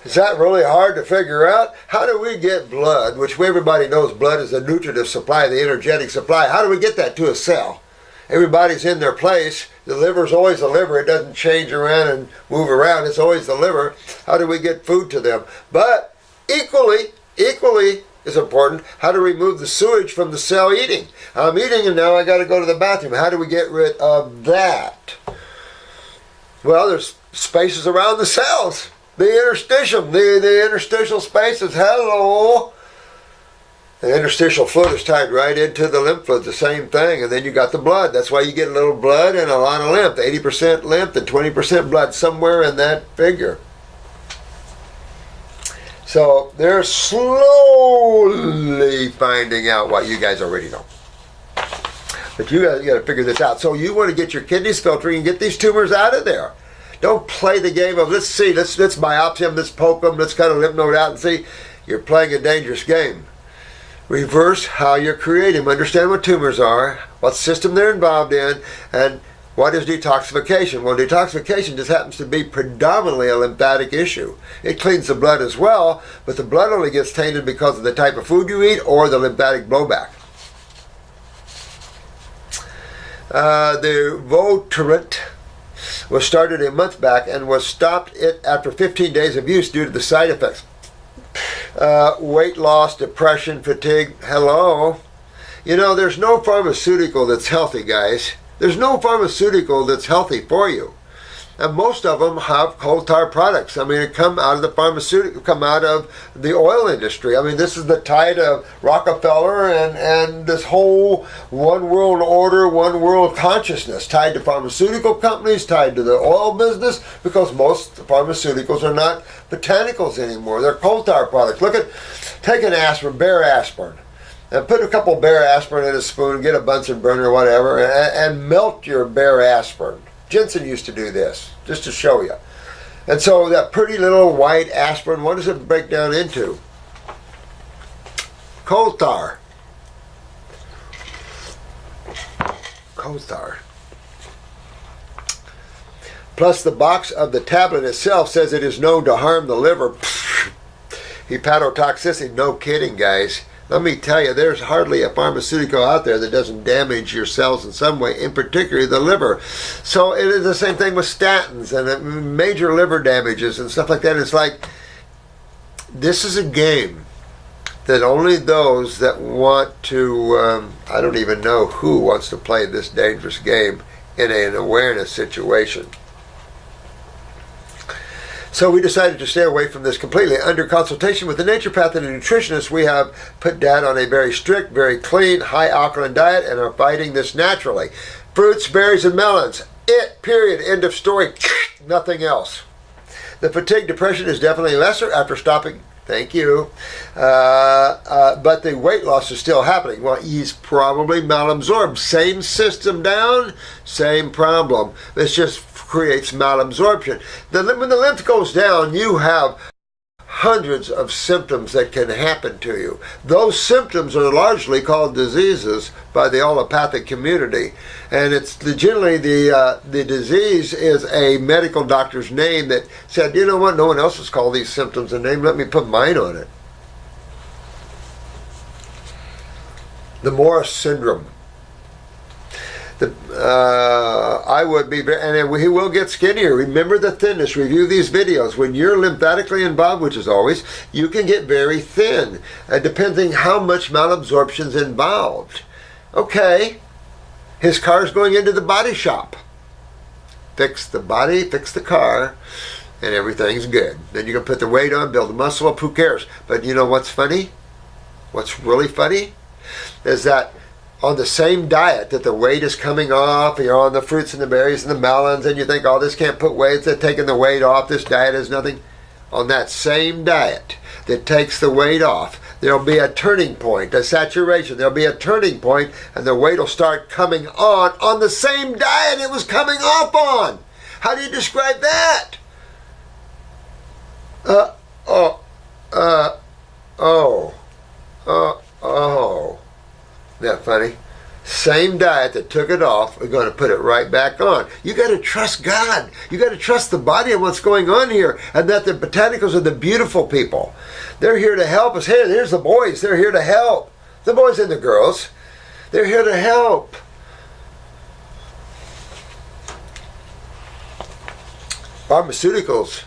Is that really hard to figure out? How do we get blood, which everybody knows blood is the nutritive supply, the energetic supply. How do we get that to a cell? Everybody's in their place. The liver's always the liver. It doesn't change around and move around. It's always the liver. How do we get food to them? But equally is important, how to remove the sewage from the cell eating. I'm eating and now I got to go to the bathroom. How do we get rid of that? Well, there's spaces around the cells. The interstitium, the interstitial spaces. Hello. The interstitial fluid is tied right into the lymph fluid, the same thing, and then you got the blood. That's why you get a little blood and a lot of lymph. 80% lymph and 20% blood, somewhere in that figure. So they're slowly finding out what you guys already know. But you got to figure this out. So you want to get your kidneys filtering and get these tumors out of there. Don't play the game of let's biopsy them, let's poke them, let's cut a lymph node out and see. You're playing a dangerous game. Reverse how you're creating them. Understand what tumors are, what system they're involved in, and what is detoxification. Well, detoxification just happens to be predominantly a lymphatic issue. It cleans the blood as well, but the blood only gets tainted because of the type of food you eat or the lymphatic blowback. The Votrient was started a month back and was stopped after 15 days of use due to the side effects. Weight loss, depression, fatigue. Hello. You know, there's no pharmaceutical that's healthy, guys. There's no pharmaceutical that's healthy for you. And most of them have coal tar products. I mean, it come out of the pharmaceutical, come out of the oil industry. I mean, this is the tide of Rockefeller and this whole one world order, one world consciousness tied to pharmaceutical companies, tied to the oil business, because most pharmaceuticals are not botanicals anymore. They're coal tar products. Take an aspirin, bare aspirin, and put a couple bare aspirin in a spoon, get a Bunsen burner or whatever, and melt your bare aspirin. Jensen used to do this, just to show you. And so that pretty little white aspirin, what does it break down into? Coal tar. Coal tar. Plus the box of the tablet itself says it is known to harm the liver. Hepatotoxicity, no kidding, guys. Let me tell you, there's hardly a pharmaceutical out there that doesn't damage your cells in some way, in particular the liver. So it is the same thing with statins and major liver damages and stuff like that. It's like, this is a game that only those that want to, I don't even know who wants to play this dangerous game in an awareness situation. So we decided to stay away from this completely. Under consultation with the naturopath and a nutritionist, we have put Dad on a very strict, very clean, high alkaline diet and are fighting this naturally. Fruits, berries, and melons. It, period, end of story. Nothing else. The fatigue, depression is definitely lesser after stopping. Thank you. But the weight loss is still happening. Well, he's probably malabsorbed. Same system down, same problem. It just creates malabsorption. When the lymph goes down, you have hundreds of symptoms that can happen to you. Those symptoms are largely called diseases by the allopathic community, and it's generally the disease is a medical doctor's name that said, you know what, no one else has called these symptoms a name, let me put mine on it. The Morse syndrome. I would be very, and he will get skinnier. Remember the thinness. Review these videos. When you're lymphatically involved, which is always, you can get very thin, depending how much malabsorption is involved. Okay, his car's going into the body shop. Fix the body, fix the car, and everything's good. Then you can put the weight on, build the muscle up, who cares? But you know what's funny? What's really funny is that on the same diet that the weight is coming off, you're on the fruits and the berries and the melons, and you think, oh, this can't put weight, they're taking the weight off, this diet is nothing. On that same diet that takes the weight off, there'll be a turning point, a saturation, there'll be a turning point, and the weight will start coming on the same diet it was coming off on. How do you describe that? Isn't that funny? Same diet that took it off, we're going to put it right back on. You got to trust God. You got to trust the body and what's going on here, and that the botanicals are the beautiful people. They're here to help us. Hey, there's the boys. They're here to help. The boys and the girls. They're here to help. Pharmaceuticals,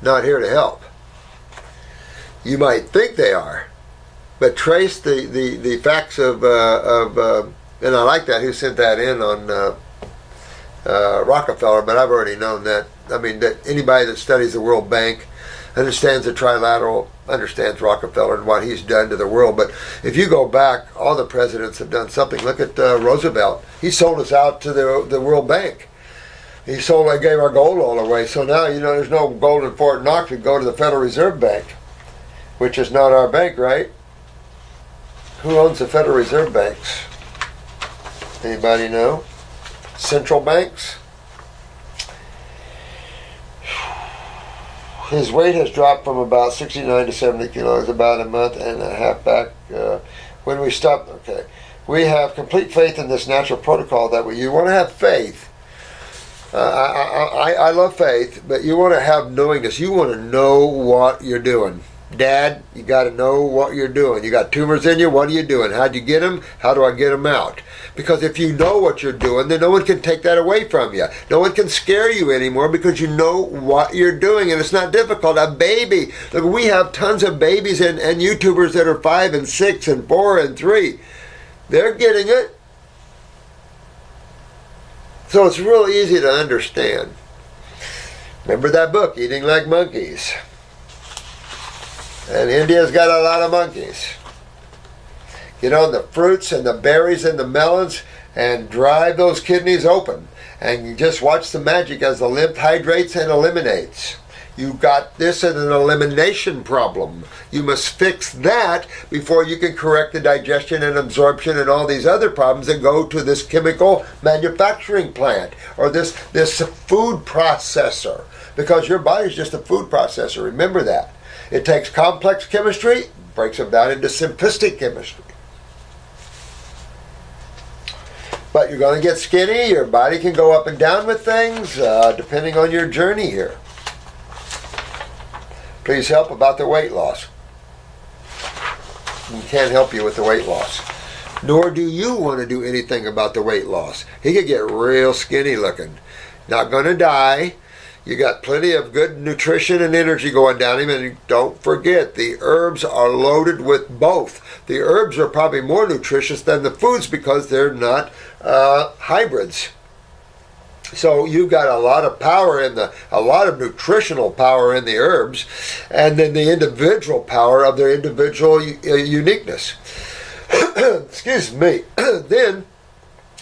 not here to help. You might think they are. But trace the facts of and I like that, who sent that in on Rockefeller, but I've already known that. I mean, that anybody that studies the World Bank understands the trilateral, understands Rockefeller and what he's done to the world. But if you go back, all the presidents have done something. Look at Roosevelt. He sold us out to the World Bank. He gave our gold all away. So now, there's no gold in Fort Knox. We go to the Federal Reserve Bank, which is not our bank, right? Who owns the Federal Reserve banks? Anybody know? Central banks? His weight has dropped from about 69 to 70 kilos about a month and a half back. When we stopped, okay. We have complete faith in this natural protocol that you want to have faith. I love faith, but you want to have knowingness. You want to know what you're doing. Dad, you got to know what you're doing. You got tumors in you, what are you doing? How'd you get them? How do I get them out? Because if you know what you're doing, then no one can take that away from you. No one can scare you anymore because you know what you're doing, and it's not difficult. A baby, look, we have tons of babies and YouTubers that are 5 and 6 and 4 and 3. They're getting it. So it's real easy to understand. Remember that book, Eating Like Monkeys? And India's got a lot of monkeys. Get on the fruits and the berries and the melons and drive those kidneys open. And you just watch the magic as the lymph hydrates and eliminates. You got this as an elimination problem. You must fix that before you can correct the digestion and absorption and all these other problems that go to this chemical manufacturing plant or this food processor. Because your body's just a food processor. Remember that. It takes complex chemistry, breaks them down into simplistic chemistry. But you're going to get skinny. Your body can go up and down with things depending on your journey here. Please help about the weight loss. We can't help you with the weight loss. Nor do you want to do anything about the weight loss. He could get real skinny looking. Not going to die. You got plenty of good nutrition and energy going down him, and don't forget, the herbs are loaded with both. The herbs are probably more nutritious than the foods because they're not hybrids. So you've got a lot of power a lot of nutritional power in the herbs, and then the individual power of their individual uniqueness. Excuse me. Then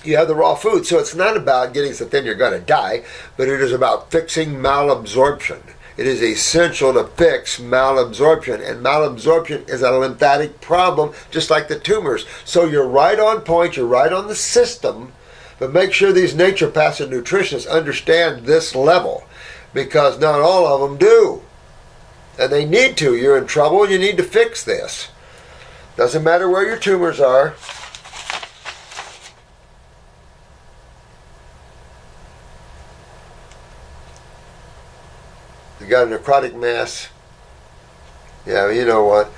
you have the raw food. So it's not about getting so thin you're going to die, but it is about fixing malabsorption. It is essential to fix malabsorption, and malabsorption is a lymphatic problem, just like the tumors. So you're right on point, you're right on the system, but make sure these naturopaths and nutritionists understand this level, because not all of them do. And they need to. You're in trouble and you need to fix this. Doesn't matter where your tumors are. You got a necrotic mass. Yeah, you know what.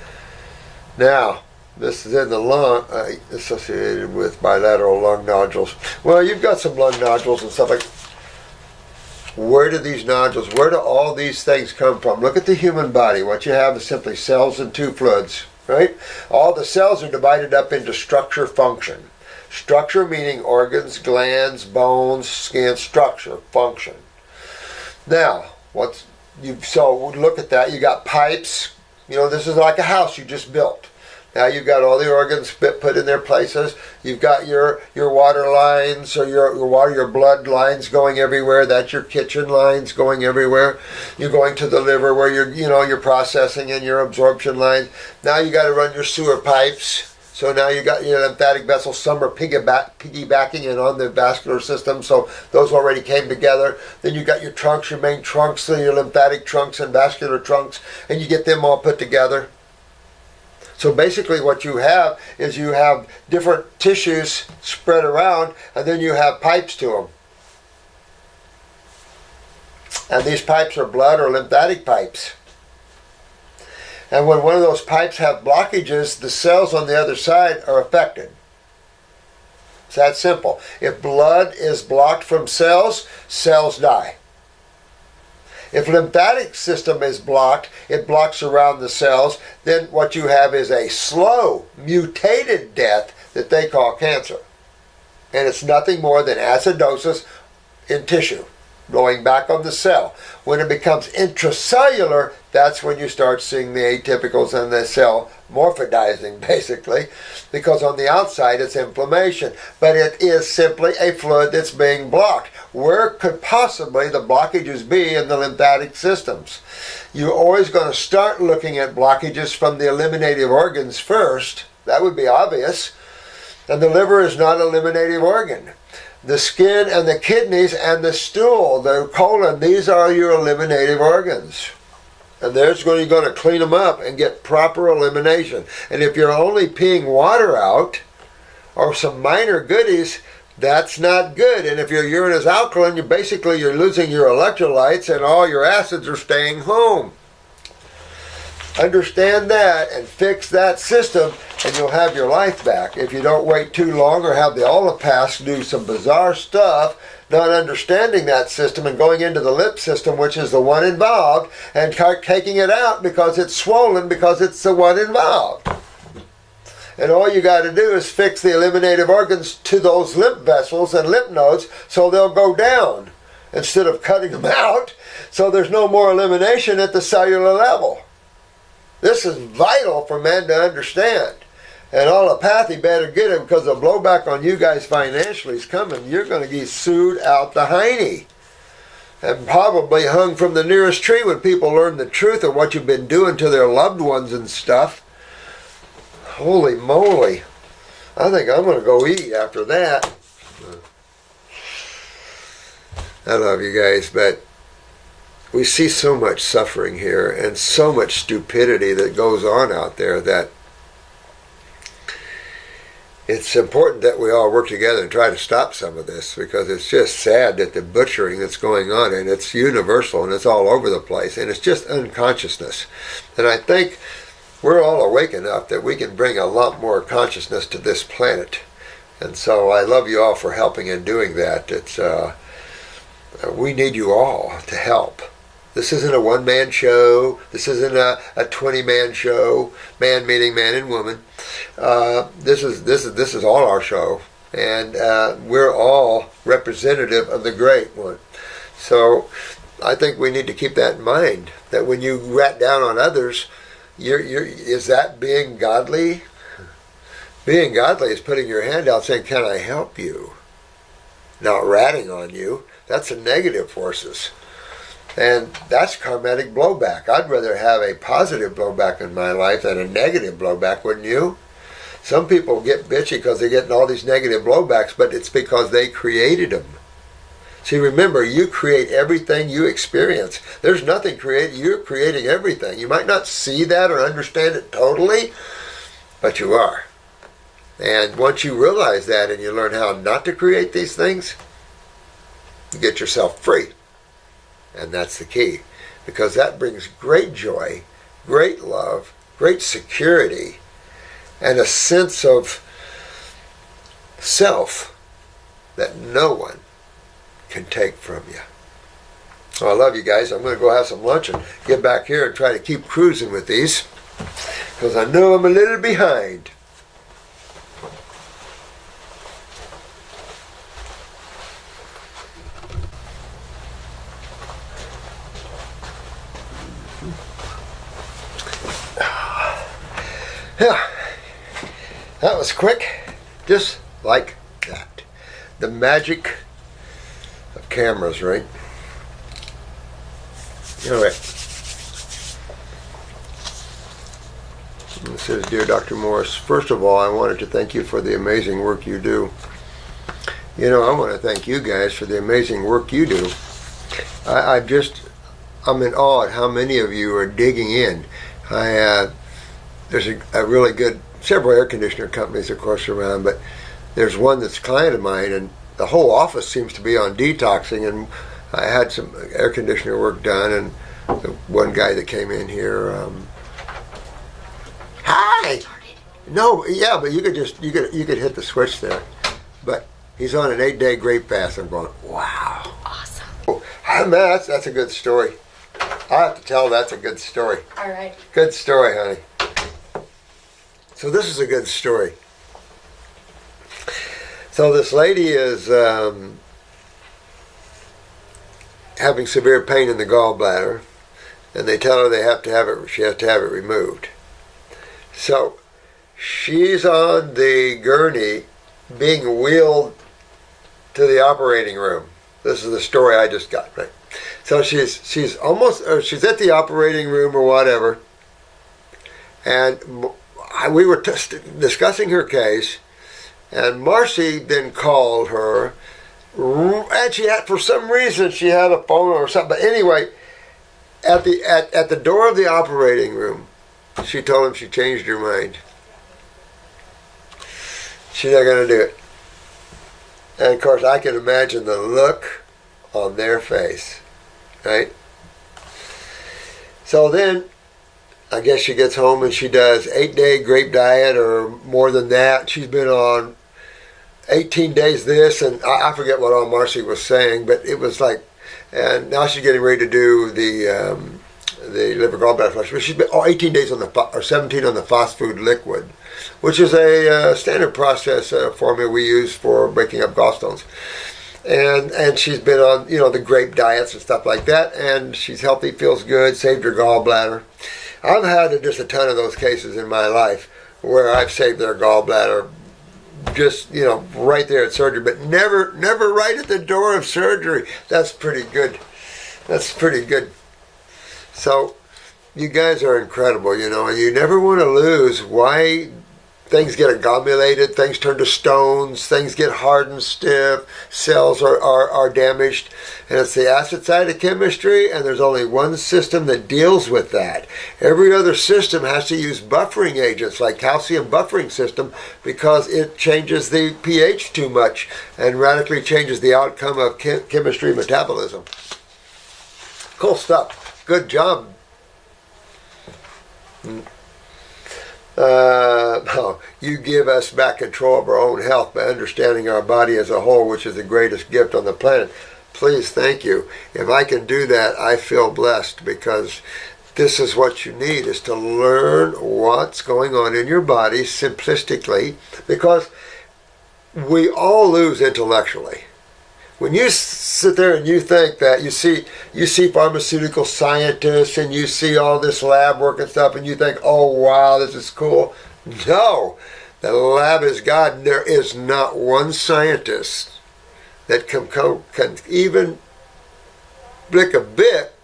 Now, this is in the lung, associated with bilateral lung nodules. Well, you've got some lung nodules and stuff like. Where do these nodules, where do all these things come from? Look at the human body. What you have is simply cells and two fluids, right? All the cells are divided up into structure, function. Structure meaning organs, glands, bones, skin, structure, function. Now, so look at that. You got pipes. You know, this is like a house you just built. Now you've got all the organs put in their places. You've got your water lines, or your blood lines going everywhere. That's your kitchen lines going everywhere. You're going to the liver where you're processing, and your absorption lines. Now you got to run your sewer pipes. So now you got your lymphatic vessels. Some are piggybacking in on the vascular system, so those already came together. Then you got your trunks, your main trunks, so your lymphatic trunks and vascular trunks, and you get them all put together. So basically what you have is you have different tissues spread around, and then you have pipes to them. And these pipes are blood or lymphatic pipes. And when one of those pipes have blockages, the cells on the other side are affected. It's that simple. If blood is blocked from cells, cells die. If lymphatic system is blocked, it blocks around the cells, then what you have is a slow, mutated death that they call cancer. And it's nothing more than acidosis in tissue, going back on the cell. When it becomes intracellular, that's when you start seeing the atypicals and the cell morphodizing, basically, because on the outside it's inflammation. But it is simply a fluid that's being blocked. Where could possibly the blockages be in the lymphatic systems? You're always going to start looking at blockages from the eliminative organs first. That would be obvious. And the liver is not an eliminative organ. The skin and the kidneys and the stool, the colon, these are your eliminative organs. And there's where you're going to clean them up and get proper elimination. And if you're only peeing water out, or some minor goodies, that's not good. And if your urine is alkaline, you're losing your electrolytes, and all your acids are staying home. Understand that and fix that system, and you'll have your life back. If you don't wait too long or have the allopaths do some bizarre stuff, not understanding that system and going into the lip system, which is the one involved, and taking it out because it's swollen because it's the one involved. And all you got to do is fix the eliminative organs to those lymph vessels and lymph nodes so they'll go down instead of cutting them out, so there's no more elimination at the cellular level. This is vital for men to understand. And allopathy better get it, because the blowback on you guys financially is coming. You're going to get sued out the hiney and probably hung from the nearest tree when people learn the truth of what you've been doing to their loved ones and stuff. Holy moly. I think I'm going to go eat after that. I love you guys, but we see so much suffering here and so much stupidity that goes on out there that it's important that we all work together and try to stop some of this, because it's just sad that the butchering that's going on, and it's universal and it's all over the place, and it's just unconsciousness. And I think we're all awake enough that we can bring a lot more consciousness to this planet. And so I love you all for helping in doing that. It's we need you all to help. This isn't a one-man show. This isn't a 20-man show. Man meaning man and woman. This is all our show. And we're all representative of the Great One. So I think we need to keep that in mind, that when you rat down on others, is that being godly? Being godly is putting your hand out saying, can I help you? Not ratting on you. That's the negative forces. And that's karmatic blowback. I'd rather have a positive blowback in my life than a negative blowback, wouldn't you? Some people get bitchy because they're getting all these negative blowbacks, but it's because they created them. See, remember, you create everything you experience. There's nothing created. You're creating everything. You might not see that or understand it totally, but you are. And once you realize that and you learn how not to create these things, you get yourself free. And that's the key. Because that brings great joy, great love, great security, and a sense of self that no one can take from you. Well, I love you guys. I'm going to go have some lunch and get back here and try to keep cruising with these, because I know I'm a little behind. Yeah, that was quick, just like that. The magic of cameras, right? All right. It says, Dear Dr. Morse, first of all, I wanted to thank you for the amazing work you do. You know, I want to thank you guys for the amazing work you do. I'm in awe at how many of you are digging in. There's a really good, several air conditioner companies, of course, around, but there's one that's a client of mine, and the whole office seems to be on detoxing, and I had some air conditioner work done, and the one guy that came in here, hi! No, yeah, but you could hit the switch there. But he's on an 8-day grape fast. I'm going, wow. Awesome. Oh, man, that's a good story. I have to tell that's a good story. All right. Good story, honey. So this is a good story. So this lady is having severe pain in the gallbladder, and they tell her she has to have it removed. So she's on the gurney being wheeled to the operating room. This is the story I just got, right? So she's at the operating room or whatever, and we were discussing her case, and Marcy then called her, and for some reason she had a phone or something. But anyway, at the door of the operating room, she told him she changed her mind. She's not going to do it. And of course, I can imagine the look on their face, right? So then, I guess she gets home and she does 8-day grape diet or more than that. She's been on 18 days this, and I forget what all Marcy was saying, but it was like, and now she's getting ready to do the liver gallbladder flush. But she's been 18 days or 17 on the fast food liquid, which is a standard process formula we use for breaking up gallstones. And she's been on, the grape diets and stuff like that, and she's healthy, feels good, saved her gallbladder. I've had just a ton of those cases in my life where I've saved their gallbladder just, right there at surgery, but never right at the door of surgery. That's pretty good. That's pretty good. So you guys are incredible, and you never want to lose. Why things get accumulated, things turn to stones, things get hard and stiff, cells are damaged, and it's the acid side of chemistry, and there's only one system that deals with that. Every other system has to use buffering agents, like calcium buffering system, because it changes the pH too much and radically changes the outcome of chemistry metabolism. Cool stuff. Good job. You give us back control of our own health by understanding our body as a whole, which is the greatest gift on the planet. Please, thank you. If I can do that, I feel blessed, because this is what you need, is to learn what's going on in your body simplistically, because we all lose intellectually. When you sit there and you think that you see pharmaceutical scientists and you see all this lab work and stuff and you think, oh wow, this is cool. No, the lab is God, and there is not one scientist that can even blick a bit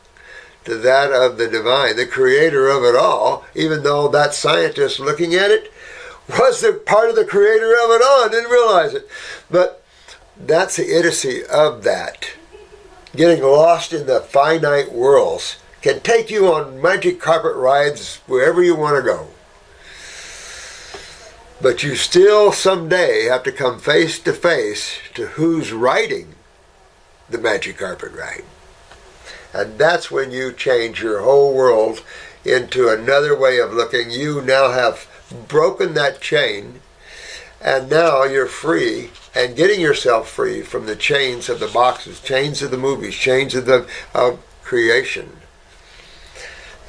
to that of the divine, the creator of it all, even though that scientist looking at it was the part of the creator of it all and didn't realize it. But that's the idiocy of that. Getting lost in the finite worlds can take you on magic carpet rides wherever you want to go. But you still someday have to come face to face to who's riding the magic carpet ride. And that's when you change your whole world into another way of looking. You now have broken that chain, and now you're free and getting yourself free from the chains of the boxes, chains of the movies, chains of creation.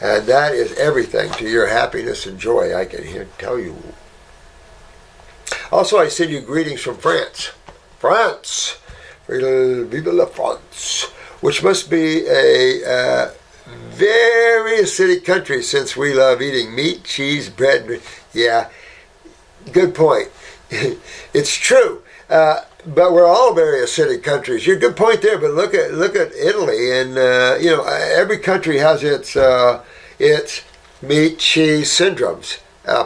And that is everything to your happiness and joy, I can tell you. Also, I send you greetings from France. France! Vive la France! Which must be a very acidic country since we love eating meat, cheese, bread. Yeah, good point. It's true. But we're all very acidic countries. You're good point there. But look at Italy, and every country has its meat, cheese syndromes,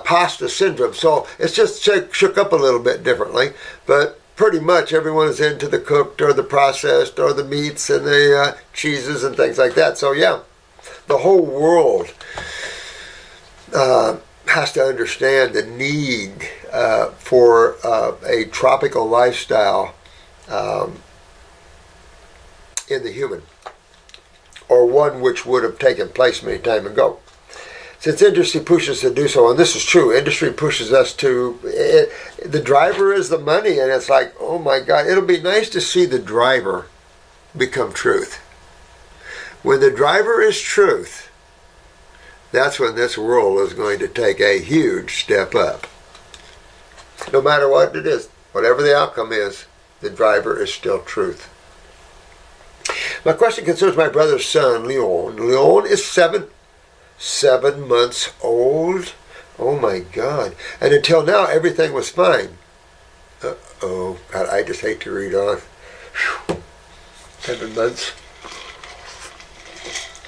pasta syndrome. So it's just shook up a little bit differently, but pretty much everyone is into the cooked or the processed or the meats and the cheeses and things like that. So yeah, the whole world has to understand the need for a tropical lifestyle in the human, or one which would have taken place many time ago. Since industry pushes us to do so, and this is true, industry pushes us to, the driver is the money, and it's like, oh my God, it'll be nice to see the driver become truth. When the driver is truth, that's when this world is going to take a huge step up. No matter what it is, whatever the outcome is, the driver is still truth. My question concerns my brother's son, Leon. Leon is 7 months old. Oh my God. And until now, everything was fine. Uh-oh. God, I just hate to read on. Whew. 7 months.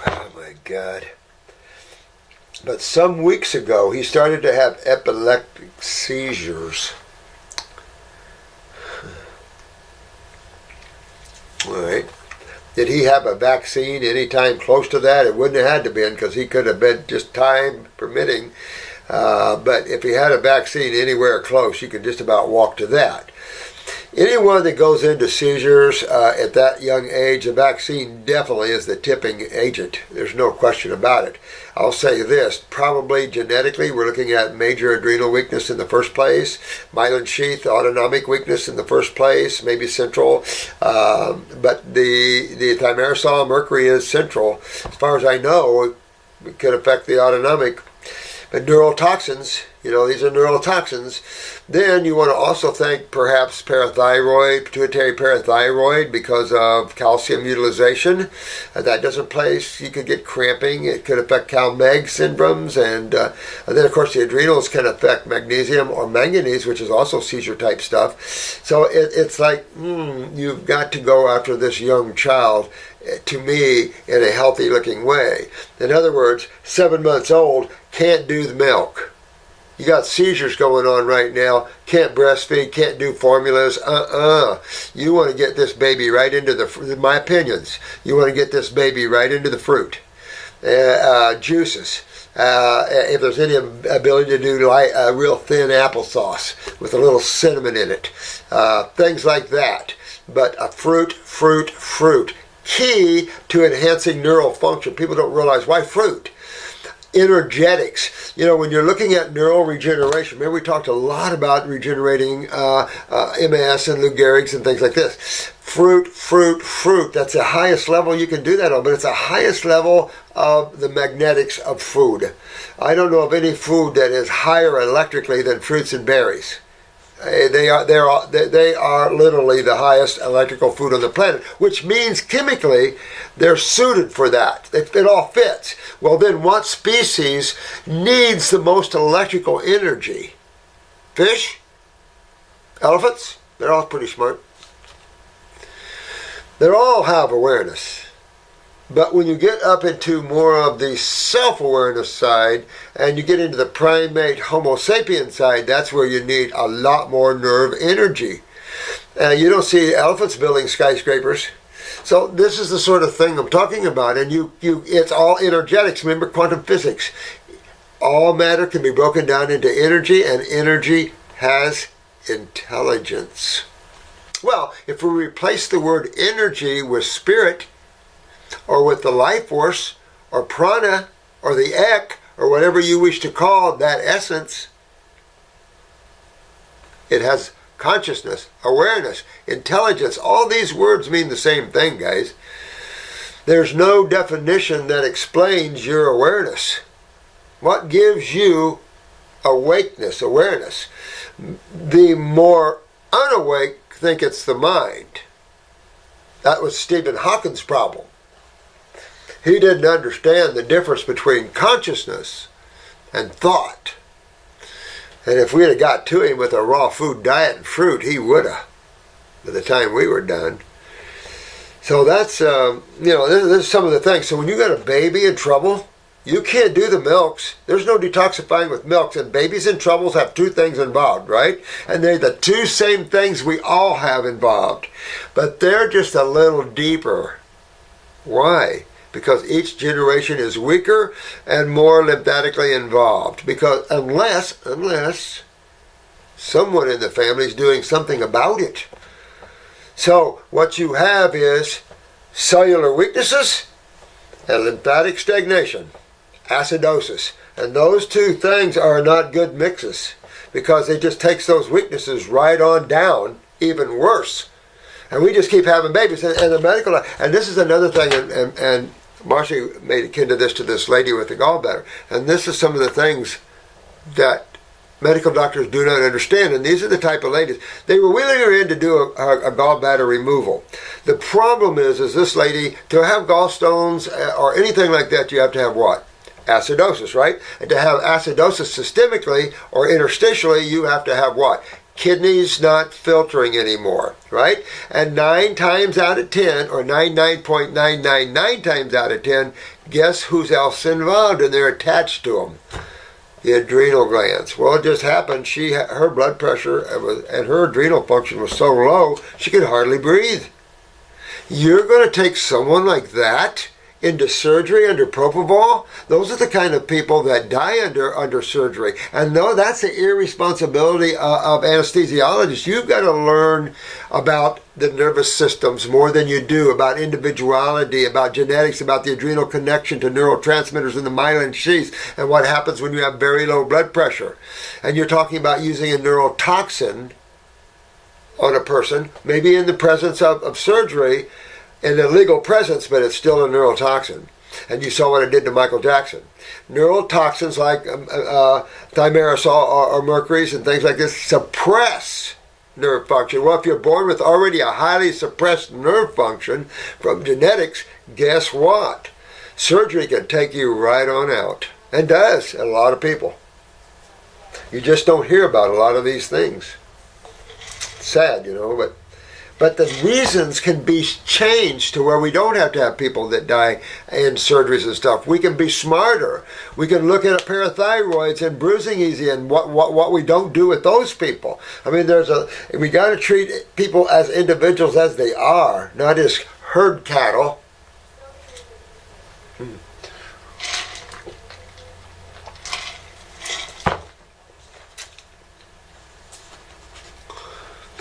Oh my God. But some weeks ago, he started to have epileptic seizures. All right. Did he have a vaccine any time close to that? It wouldn't have had to be, because he could have been, just time permitting. But if he had a vaccine anywhere close, you could just about walk to that. Anyone that goes into seizures at that young age, a vaccine definitely is the tipping agent. There's no question about it. I'll say this, probably genetically, we're looking at major adrenal weakness in the first place, myelin sheath, autonomic weakness in the first place, maybe central, but the thimerosal mercury is central. As far as I know, it could affect the autonomic. But neurotoxins, these are neurotoxins. Then you want to also think perhaps parathyroid, pituitary parathyroid, because of calcium utilization. That doesn't place, you could get cramping. It could affect CalMeg syndromes. And then, of course, the adrenals can affect magnesium or manganese, which is also seizure type stuff. So it's like, you've got to go after this young child, to me, in a healthy looking way. In other words, 7 months old, can't do the milk. You got seizures going on right now, can't breastfeed, can't do formulas, You want to get this baby right into my opinions, you want to get this baby right into the fruit, juices. If there's any ability to do real thin applesauce with a little cinnamon in it, things like that. But a fruit. Key to enhancing neural function. People don't realize why fruit. Energetics. When you're looking at neural regeneration, remember we talked a lot about regenerating MS and Lou Gehrig's and things like this. Fruit. That's the highest level you can do that on, but it's the highest level of the magnetics of food. I don't know of any food that is higher electrically than fruits and berries. They are literally the highest electrical food on the planet, which means chemically they're suited for that. It all fits. Well, then what species needs the most electrical energy? Fish? Elephants? They're all pretty smart. They all have awareness. But when you get up into more of the self-awareness side and you get into the primate Homo sapien side, that's where you need a lot more nerve energy. You don't see elephants building skyscrapers. So this is the sort of thing I'm talking about. And it's all energetics. Remember quantum physics. All matter can be broken down into energy, and energy has intelligence. Well, if we replace the word energy with spirit, or with the life force, or prana, or the ek, or whatever you wish to call that essence, it has consciousness, awareness, intelligence. All these words mean the same thing, guys. There's no definition that explains your awareness. What gives you awakeness, awareness? The more unawake think it's the mind. That was Stephen Hawking's problem. He didn't understand the difference between consciousness and thought. And if we'd have got to him with a raw food diet and fruit, he would have, by the time we were done. So that's, this is some of the things. So when you got a baby in trouble, you can't do the milks. There's no detoxifying with milks. And babies in troubles have two things involved, right? And they're the two same things we all have involved. But they're just a little deeper. Why? Because each generation is weaker and more lymphatically involved. Because unless someone in the family is doing something about it. So what you have is cellular weaknesses and lymphatic stagnation, acidosis. And those two things are not good mixes, because it just takes those weaknesses right on down, even worse. And we just keep having babies. And the medical, and this is another thing, and Marcy made akin to this lady with the gallbladder. And this is some of the things that medical doctors do not understand. And these are the type of ladies. They were wheeling her in to do a gallbladder removal. The problem is this lady, to have gallstones or anything like that, you have to have what? Acidosis, right? And to have acidosis systemically or interstitially, you have to have what? Kidneys not filtering anymore, right? And 9 times out of 10, or 99.999 times out of 10, guess who's else involved? And they're attached to them. The adrenal glands. Well, it just happened. Her blood pressure and her adrenal function was so low, she could hardly breathe. You're going to take someone like that into surgery under propofol? Those are the kind of people that die under surgery. And no, that's the irresponsibility of anesthesiologists. You've got to learn about the nervous systems more than you do about individuality, about genetics, about the adrenal connection to neurotransmitters in the myelin sheath, and what happens when you have very low blood pressure. And you're talking about using a neurotoxin on a person, maybe in the presence of surgery, in a legal presence, but it's still a neurotoxin. And you saw what it did to Michael Jackson. Neurotoxins like thimerosal or mercuries and things like this suppress nerve function. Well, if you're born with already a highly suppressed nerve function from genetics, guess what? Surgery can take you right on out. And does, in a lot of people. You just don't hear about a lot of these things. Sad, but the reasons can be changed to where we don't have to have people that die in surgeries and stuff. We can be smarter. We can look at parathyroids and bruising easy and what we don't do with those people. I mean, we got to treat people as individuals as they are, not as herd cattle.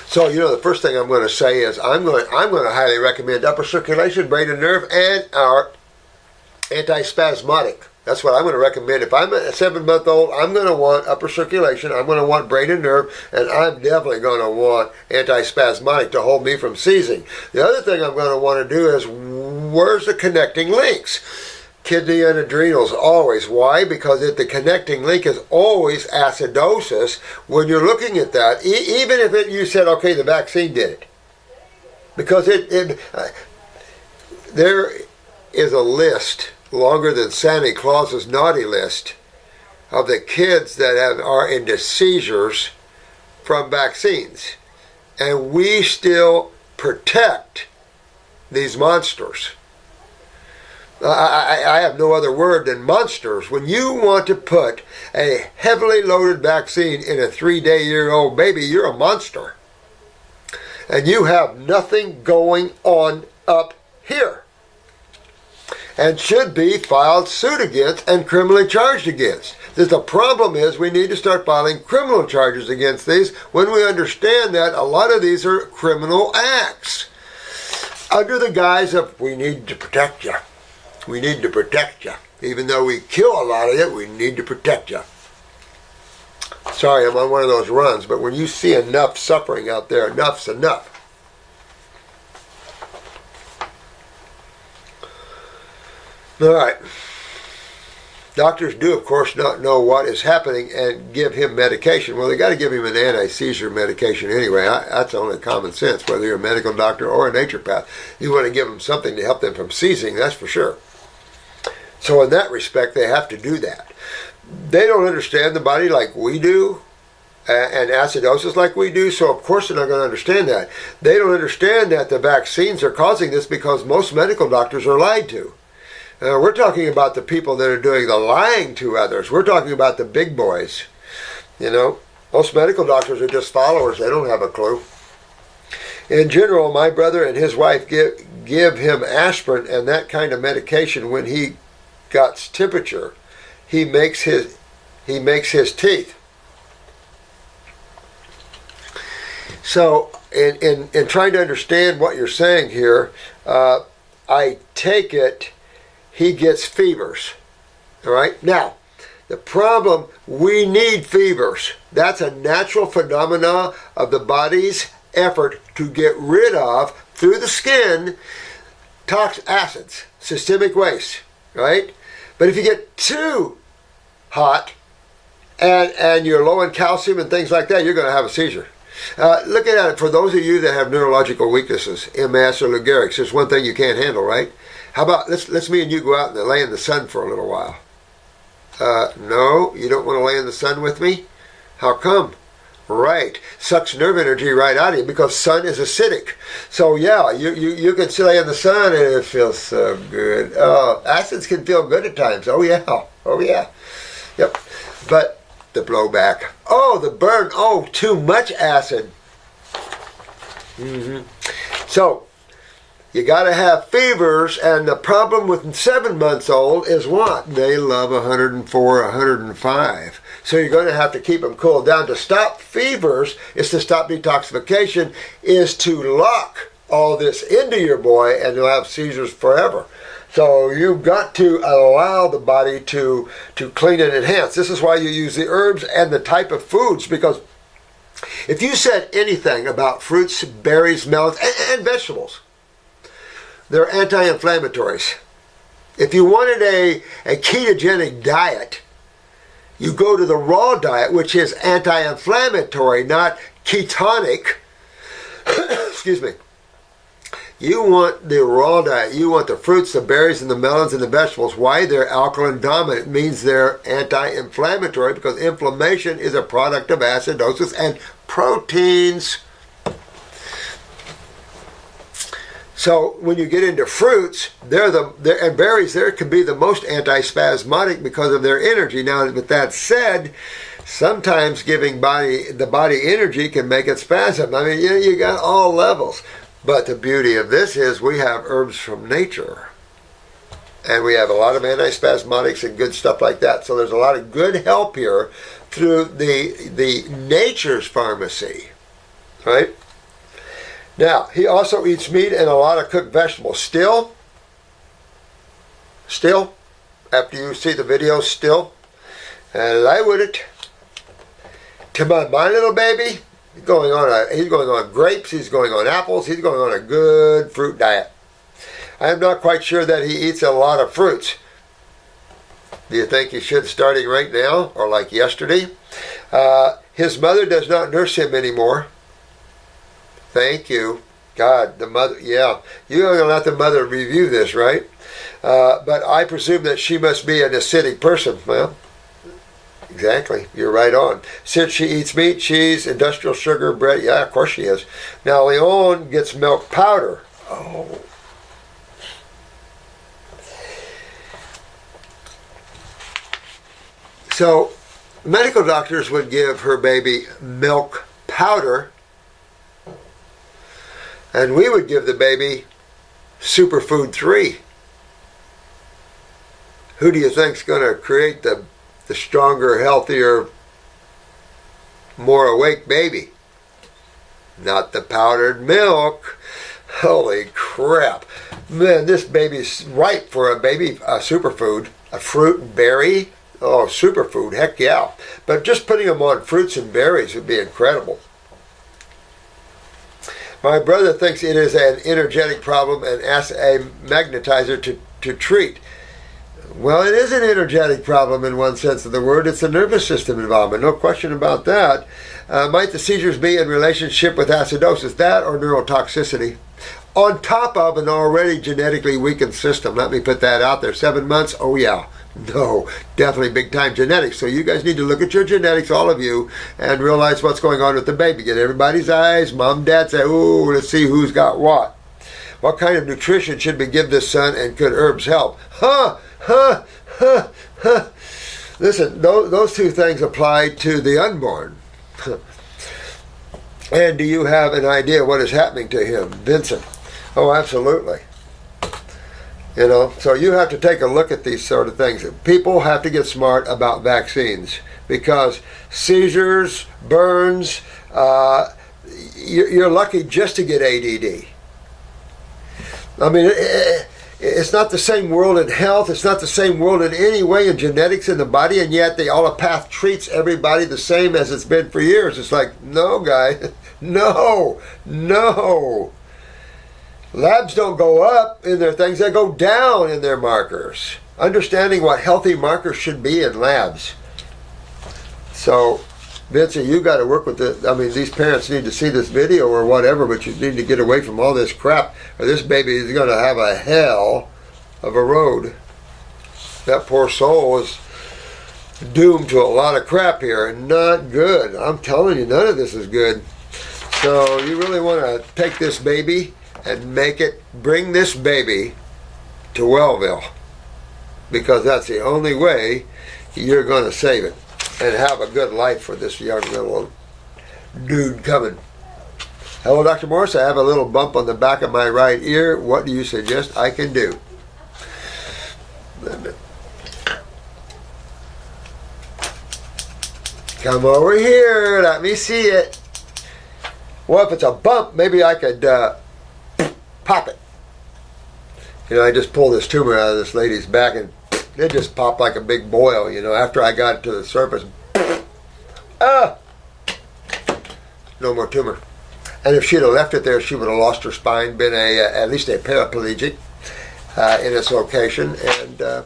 So, the first thing I'm going to say is I'm going to highly recommend upper circulation, brain and nerve, and our antispasmodic. That's what I'm going to recommend. If I'm a 7-month-old, I'm going to want upper circulation, I'm going to want brain and nerve, and I'm definitely going to want antispasmodic to hold me from seizing. The other thing I'm going to want to do is, where's the connecting links? kidney and adrenals, always. Why? Because the connecting link is always acidosis when you're looking at that. Even if you said, okay, the vaccine did it. Because there is a list longer than Santa Claus's naughty list of the kids that are into seizures from vaccines. And we still protect these monsters. I have no other word than monsters. When you want to put a heavily loaded vaccine in a 3-day-old baby, you're a monster. And you have nothing going on up here. And should be filed suit against and criminally charged against. The problem is we need to start filing criminal charges against these when we understand that a lot of these are criminal acts. Under the guise of, we need to protect you. We need to protect you. Even though we kill a lot of it, we need to protect you. Sorry, I'm on one of those runs, but when you see enough suffering out there, enough's enough. All right. Doctors do, of course, not know what is happening and give him medication. Well, they got to give him an anti-seizure medication anyway. That's only common sense, whether you're a medical doctor or a naturopath. You want to give them something to help them from seizing, that's for sure. So in that respect, they have to do that. They don't understand the body like we do, and acidosis like we do, so of course they're not going to understand that. They don't understand that the vaccines are causing this because most medical doctors are lied to. We're talking about the people that are doing the lying to others. We're talking about the big boys. You know, most medical doctors are just followers. They don't have a clue. In general, my brother and his wife give him aspirin and that kind of medication when he got temperature. He makes his teeth. So, in trying to understand what you're saying here, I take it he gets fevers. All right? Now, the problem, we need fevers. That's a natural phenomena of the body's effort to get rid of, through the skin, toxic acids, systemic waste, right? But if you get too hot and you're low in calcium and things like that, you're going to have a seizure. Looking at it, for those of you that have neurological weaknesses, MS or Lou Gehrig's, there's one thing you can't handle, right? How about let's me and you go out and lay in the sun for a little while. No, you don't want to lay in the sun with me? How come? Right, sucks nerve energy right out of you because sun is acidic. So yeah, you can lay in the sun and it feels so good. Acids can feel good at times. Oh yeah. Yep. But the blowback. Oh, the burn. Oh, too much acid. So you got to have fevers, and the problem with 7-months-old is what? They love 104, 105. So you're going to have to keep them cooled down. To stop fevers is to stop detoxification, is to lock all this into your boy, and you'll have seizures forever. So you've got to allow the body to clean and enhance. This is why you use the herbs and the type of foods, because if you said anything about fruits, berries, melons, and vegetables, they're anti-inflammatories. If you wanted a ketogenic diet, you go to the raw diet, which is anti-inflammatory, not ketonic. Excuse me. You want the raw diet. You want the fruits, the berries, and the melons, and the vegetables. Why? They're alkaline dominant. It means they're anti-inflammatory because inflammation is a product of acidosis and proteins. So when you get into fruits, and berries, there can be the most antispasmodic because of their energy. Now, with that said, sometimes giving the body energy can make it spasm. I mean, you got all levels. But the beauty of this is we have herbs from nature. And we have a lot of antispasmodics and good stuff like that. So there's a lot of good help here through the nature's pharmacy. Right? Now, he also eats meat and a lot of cooked vegetables. Still, after you see the video, and I wouldn't. To my little baby, he's going on grapes, he's going on apples, he's going on a good fruit diet. I am not quite sure that he eats a lot of fruits. Do you think he should, starting right now or like yesterday? His mother does not nurse him anymore. Thank you. God, the mother, yeah. You're going to let the mother review this, right? But I presume that she must be an acidic person. Well, exactly. You're right on. Since she eats meat, cheese, industrial sugar, bread. Yeah, of course she is. Now, Leon gets milk powder. Oh. So, medical doctors would give her baby milk powder, and we would give the baby Superfood 3. Who do you think's going to create the stronger, healthier, more awake baby? Not the powdered milk. Holy crap. Man, this baby's ripe for a superfood, a fruit and berry. Oh, superfood, heck yeah. But just putting them on fruits and berries would be incredible. My brother thinks it is an energetic problem and asks a magnetizer to treat. Well, it is an energetic problem in one sense of the word. It's a nervous system involvement, no question about that. Might the seizures be in relationship with acidosis, that or neurotoxicity? On top of an already genetically weakened system. Let me put that out there. 7 months? Oh yeah. No, definitely big time genetics. So you guys need to look at your genetics, all of you, and realize what's going on with the baby. Get everybody's eyes. Mom, dad say, ooh, let's see who's got what. What kind of nutrition should we give this son, and could herbs help? Listen, those two things apply to the unborn. And do you have an idea what is happening to him? Vincent. Oh, absolutely. You know, so you have to take a look at these sort of things. People have to get smart about vaccines because seizures, burns, you're lucky just to get ADD. I mean, it's not the same world in health. It's not the same world in any way in genetics in the body, and yet the allopath treats everybody the same as it's been for years. It's like, no, guy, no. Labs don't go up in their things, they go down in their markers. Understanding what healthy markers should be in labs. So, Vincent, you got to work with these parents need to see this video or whatever, but you need to get away from all this crap, or this baby is going to have a hell of a road. That poor soul is doomed to a lot of crap here, and not good. I'm telling you, none of this is good. So, you really want to take this baby and bring this baby to Wellville, because that's the only way you're going to save it and have a good life for this young little dude coming. Hello, Dr. Morse. I have a little bump on the back of my right ear. What do you suggest I can do? Come over here. Let me see it. Well, if it's a bump, maybe I could pop it. You know, I just pulled this tumor out of this lady's back and it just popped like a big boil, you know, after I got it to the surface. No more tumor. And if she'd have left it there, she would have lost her spine, been at least a paraplegic in its location. And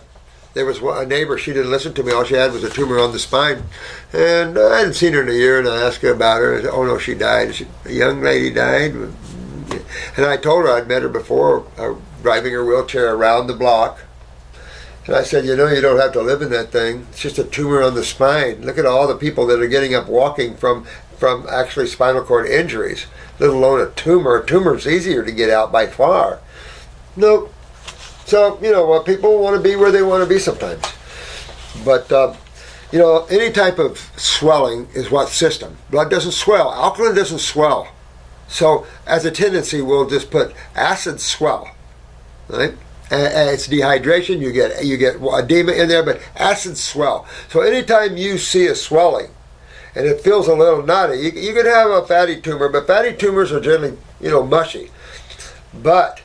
there was a neighbor, she didn't listen to me. All she had was a tumor on the spine. And I hadn't seen her in a year, and I asked her about her. I said, oh no, she died. A young lady died. And I told her I'd met her before, driving her wheelchair around the block. And I said, you know, you don't have to live in that thing. It's just a tumor on the spine. Look at all the people that are getting up walking from actually spinal cord injuries, let alone a tumor. A tumor's easier to get out by far. Nope. So, you know, people want to be where they want to be sometimes. But, you know, any type of swelling is what system. Blood doesn't swell. Alkaline doesn't swell. So, as a tendency, we'll just put acid swell, right? And it's dehydration. You get edema in there, but acid swell. So, anytime you see a swelling, and it feels a little knotty, you could have a fatty tumor, but fatty tumors are generally, you know, mushy. But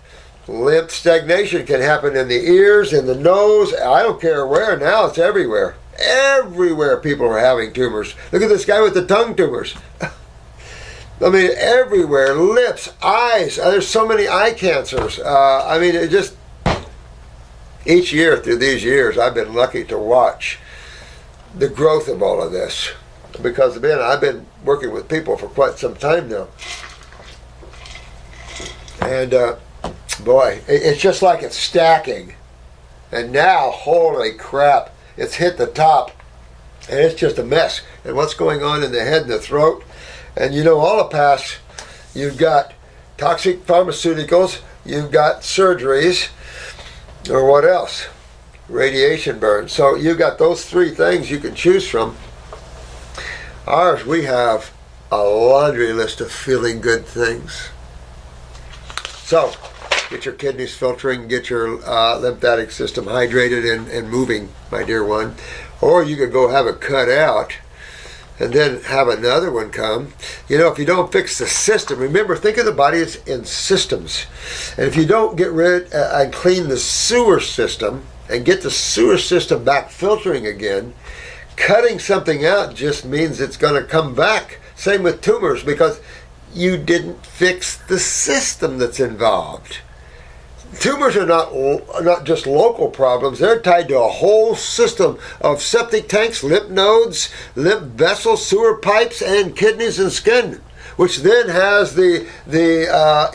lymph stagnation can happen in the ears, in the nose. I don't care where. Now it's everywhere. Everywhere people are having tumors. Look at this guy with the tongue tumors. I mean, everywhere. Lips, eyes. There's so many eye cancers. I mean, it just... Each year through these years, I've been lucky to watch the growth of all of this, because man, I've been working with people for quite some time now, and boy, it's just like it's stacking, and now, holy crap, it's hit the top, and it's just a mess. And what's going on in the head and the throat, and all the past, you've got toxic pharmaceuticals, you've got surgeries, or what else? Radiation burns. So you've got those three things you can choose from. Ours, we have a laundry list of feeling good things. So get your kidneys filtering, get your lymphatic system hydrated and moving, my dear one. Or you could go have it cut out and then have another one come. If you don't fix the system, remember, think of the body as in systems. And if you don't get rid and clean the sewer system and get the sewer system back filtering again, cutting something out just means it's going to come back. Same with tumors, because you didn't fix the system that's involved. Tumors are not just local problems. They're tied to a whole system of septic tanks, lymph nodes, lymph vessels, sewer pipes, and kidneys and skin, which then has the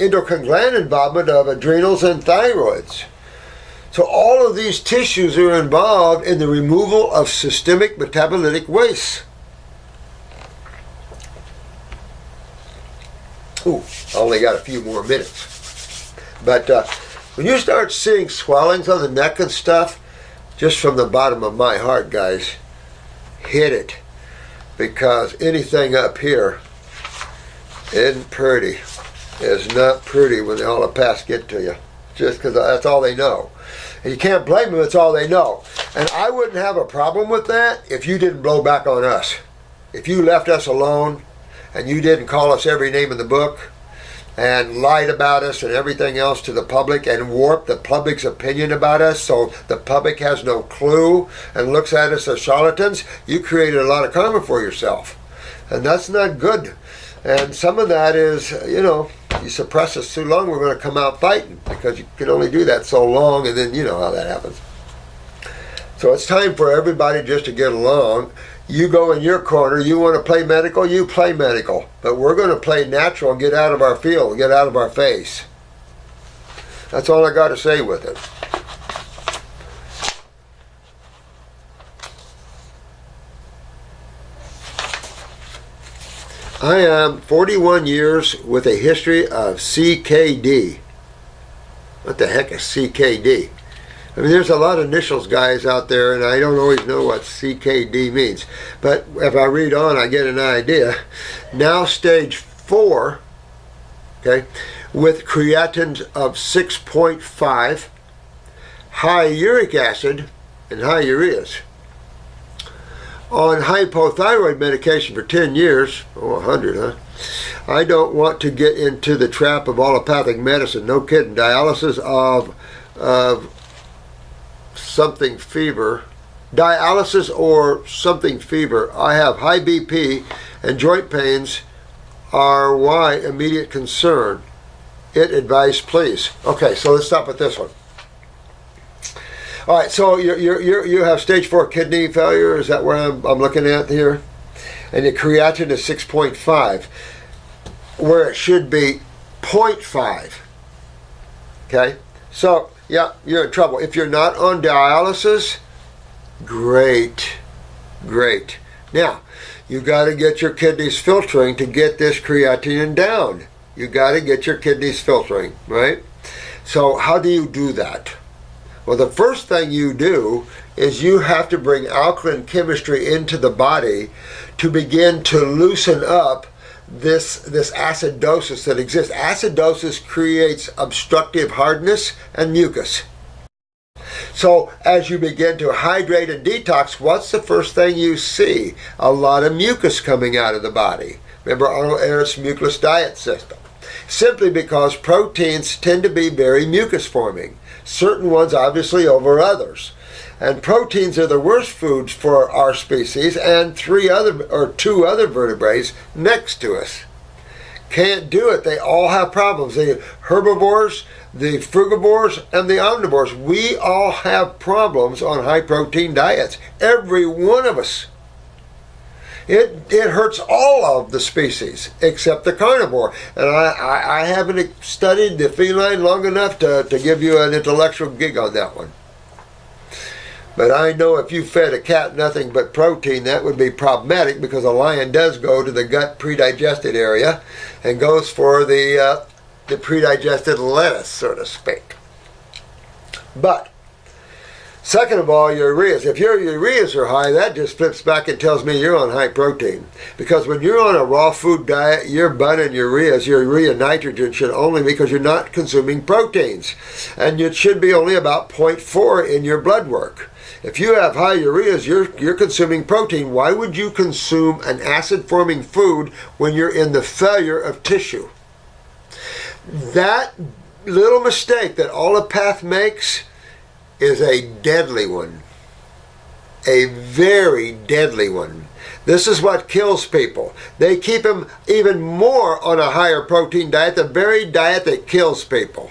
endocrine gland involvement of adrenals and thyroids. So all of these tissues are involved in the removal of systemic metabolitic waste. Ooh, I only got a few more minutes. But when you start seeing swellings on the neck and stuff, just from the bottom of my heart, guys, hit it. Because anything up here isn't pretty. It's not pretty when all the past get to you. Just because that's all they know. And you can't blame them, it's all they know. And I wouldn't have a problem with that if you didn't blow back on us. If you left us alone and you didn't call us every name in the book and lied about us and everything else to the public and warped the public's opinion about us so the public has no clue and looks at us as charlatans, you created a lot of karma for yourself. And that's not good. And some of that is, you suppress us too long, we're going to come out fighting, because you can only do that so long, and then you know how that happens. So it's time for everybody just to get along. You go in your corner, you want to play medical, you play medical. But we're going to play natural and get out of our field, get out of our face. That's all I got to say with it. I am 41 years with a history of CKD. What the heck is CKD? I mean, there's a lot of initials, guys, out there, and I don't always know what CKD means. But if I read on, I get an idea. Now stage 4, okay, with creatinine of 6.5, high uric acid, and high ureas. On hypothyroid medication for 10 years, 100, huh? I don't want to get into the trap of allopathic medicine. No kidding. Dialysis of something fever. Dialysis or something fever. I have high BP and joint pains are why immediate concern. It advice, please. Okay, so let's stop with this one. All right, so you have stage 4 kidney failure. Is that where I'm looking at here? And your creatinine is 6.5, where it should be 0.5. Okay, so yeah, you're in trouble. If you're not on dialysis, great. Now, you got to get your kidneys filtering to get this creatinine down. You got to get your kidneys filtering, right? So how do you do that? Well, the first thing you do is you have to bring alkaline chemistry into the body to begin to loosen up this acidosis that exists. Acidosis creates obstructive hardness and mucus. So as you begin to hydrate and detox, what's the first thing you see? A lot of mucus coming out of the body. Remember Arnold Ehret's mucus diet system. Simply because proteins tend to be very mucus forming. Certain ones obviously over others. And proteins are the worst foods for our species and 2 other vertebrates next to us. can't do it. They all have problems. The herbivores, the frugivores, and the omnivores, we all have problems on high protein diets. Every one of us. It hurts all of the species except the carnivore. And I haven't studied the feline long enough to give you an intellectual gig on that one. But I know if you fed a cat nothing but protein, that would be problematic, because a lion does go to the gut predigested area and goes for the predigested lettuce, so to speak. But second of all, ureas. If your ureas are high, that just flips back and tells me you're on high protein. Because when you're on a raw food diet, your bun and ureas, your urea nitrogen should only be, because you're not consuming proteins. And it should be only about 0.4 in your blood work. If you have high ureas, you're consuming protein. Why would you consume an acid-forming food when you're in the failure of tissue? That little mistake that allopath makes is a deadly one. A very deadly one. This is what kills people. They keep them even more on a higher protein diet, the very diet that kills people.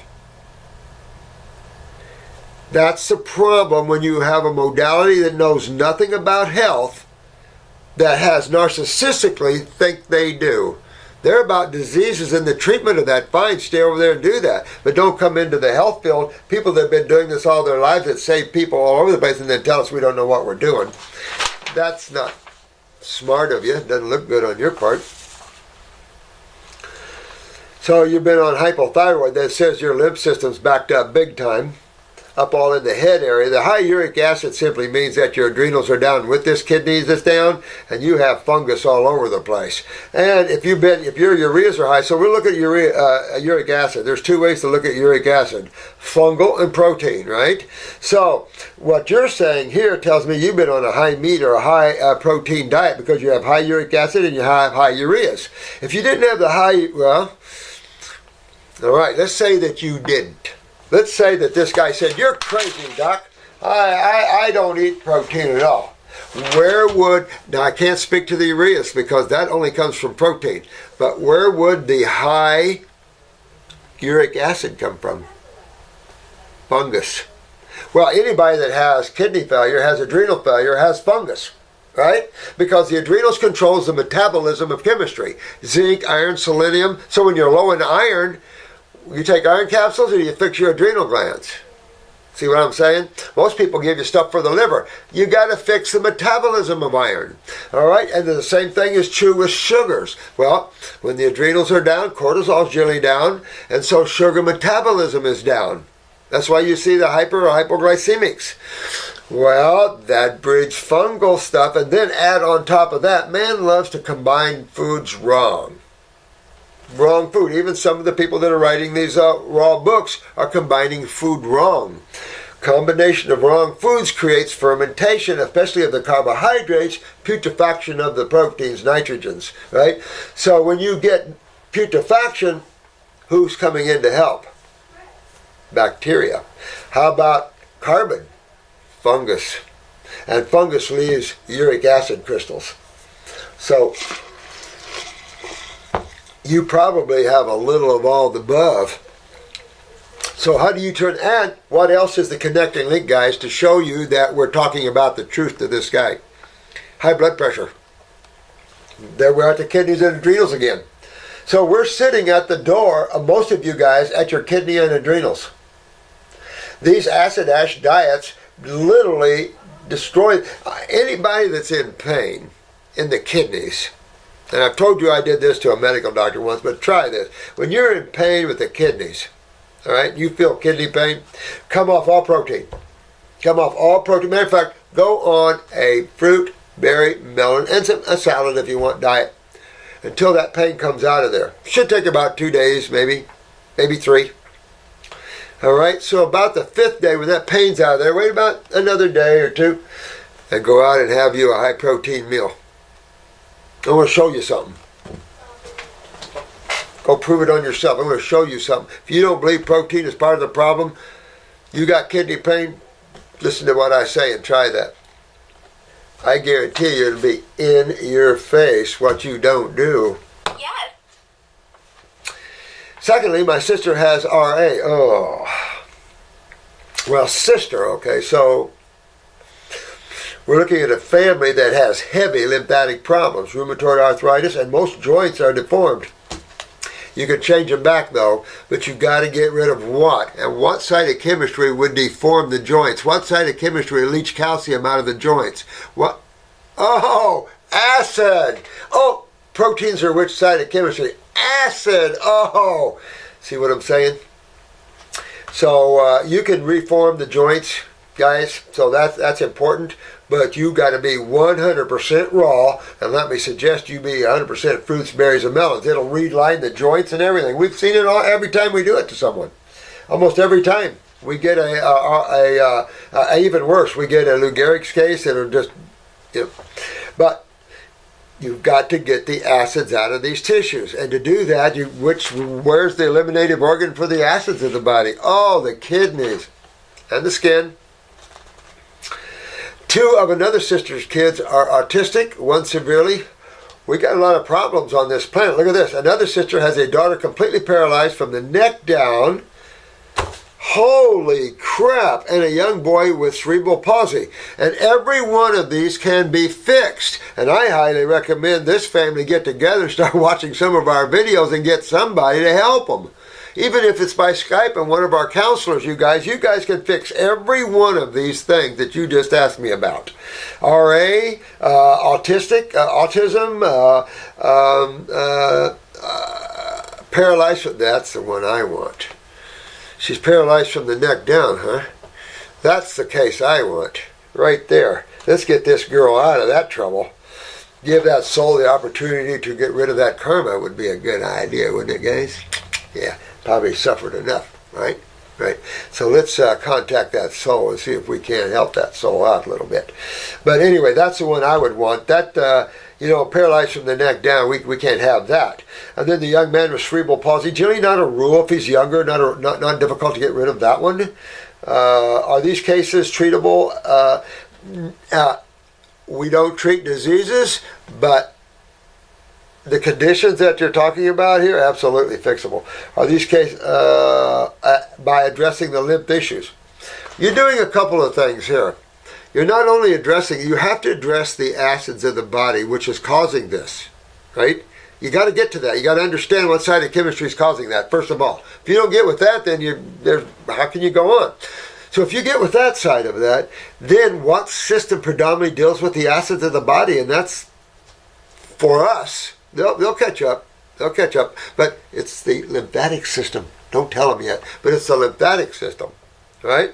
That's the problem when you have a modality that knows nothing about health, that has narcissistically think they do. They're about diseases and the treatment of that. Fine, stay over there and do that. But don't come into the health field. People that have been doing this all their lives, that save people all over the place, and then tell us we don't know what we're doing. That's not smart of you. It doesn't look good on your part. So you've been on hypothyroid. That says your lymph system's backed up big time, up all in the head area. The high uric acid simply means that your adrenals are down with this, kidneys is down, and you have fungus all over the place. And if your ureas are high, so we'll look at uric acid. There's two ways to look at uric acid: fungal and protein, right? So what you're saying here tells me you've been on a high meat or a high protein diet, because you have high uric acid and you have high ureas. If you didn't have the high, well, all right, let's say that you didn't. Let's say that this guy said, "You're crazy, doc. I don't eat protein at all." Where would, now I can't speak to the ureas because that only comes from protein, but where would the high uric acid come from? Fungus. Well, anybody that has kidney failure, has adrenal failure, has fungus, right? Because the adrenals controls the metabolism of chemistry. Zinc, iron, selenium. So when you're low in iron, you take iron capsules or you fix your adrenal glands. See what I'm saying? Most people give you stuff for the liver. You got to fix the metabolism of iron. All right? And the same thing is true with sugars. Well, when the adrenals are down, cortisol's generally down, and so sugar metabolism is down. That's why you see the hyper or hypoglycemics. Well, that breeds fungal stuff, and then add on top of that, man loves to combine foods wrong. Wrong food. Even some of the people that are writing these raw books are combining food wrong. Combination of wrong foods creates fermentation, especially of the carbohydrates, putrefaction of the proteins, nitrogens, right? So when you get putrefaction, who's coming in to help? Bacteria. How about carbon? Fungus. And fungus leaves uric acid crystals. So you probably have a little of all the above. So how do you turn, and what else is the connecting link, guys, to show you that we're talking about the truth to this guy? High blood pressure. There we're at the kidneys and adrenals again. So we're sitting at the door of most of you guys at your kidney and adrenals. These acid ash diets literally destroy anybody that's in pain in the kidneys. And I've told you I did this to a medical doctor once, but try this. When you're in pain with the kidneys, all right, you feel kidney pain, come off all protein. Come off all protein. Matter of fact, go on a fruit, berry, melon, and a salad if you want diet until that pain comes out of there. Should take about 2 days, maybe 3. All right, so about the 5th day when that pain's out of there, wait about another day or 2 and go out and have you a high protein meal. I want to show you something. Go prove it on yourself. I'm going to show you something. If you don't believe protein is part of the problem, you got kidney pain, listen to what I say and try that. I guarantee you it'll be in your face what you don't do. Yes. Secondly, my sister has RA. Oh. Well, sister, okay, so we're looking at a family that has heavy lymphatic problems, rheumatoid arthritis, and most joints are deformed. You can change them back though, but you've got to get rid of what? And what cytochemistry would deform the joints? What cytochemistry would leach calcium out of the joints? What? Oh, acid. Oh, proteins are which cytochemistry? Acid. Oh, see what I'm saying? So you can reform the joints, guys. So that's important. But you got to be 100% raw, and let me suggest you be 100% fruits, berries, and melons. It'll reline the joints and everything. We've seen it all every time we do it to someone. Almost every time we get even worse. We get a Lou Gehrig's case, it'll just, but you've got to get the acids out of these tissues, and to do that, where's the eliminative organ for the acids of the body? Oh, the kidneys and the skin. Two of another sister's kids are autistic, one severely. We got a lot of problems on this planet. Look at this. Another sister has a daughter completely paralyzed from the neck down. Holy crap. And a young boy with cerebral palsy. And every one of these can be fixed. And I highly recommend this family get together, start watching some of our videos, and get somebody to help them. Even if it's by Skype and one of our counselors, you guys can fix every one of these things that you just asked me about. RA, autistic, autism, paralyzed. That's the one I want. She's paralyzed from the neck down, huh? That's the case I want. Right there. Let's get this girl out of that trouble. Give that soul the opportunity to get rid of that karma would be a good idea, wouldn't it, guys? Yeah. Probably suffered enough, right? Right. So let's contact that soul and see if we can help that soul out a little bit. But anyway, that's the one I would want. That, paralyzed from the neck down, we can't have that. And then the young man with cerebral palsy, generally not a rule if he's younger, not difficult to get rid of that one. Are these cases treatable? We don't treat diseases, but the conditions that you're talking about here, absolutely fixable. Are these cases by addressing the lymph issues? You're doing a couple of things here. You're not only you have to address the acids of the body, which is causing this, right? You got to get to that. You got to understand what cytochemistry is causing that, first of all. If you don't get with that, then how can you go on? So if you get with that side of that, then what system predominantly deals with the acids of the body? And that's, for us, They'll catch up. They'll catch up. But it's the lymphatic system. Don't tell them yet. But it's the lymphatic system. Right?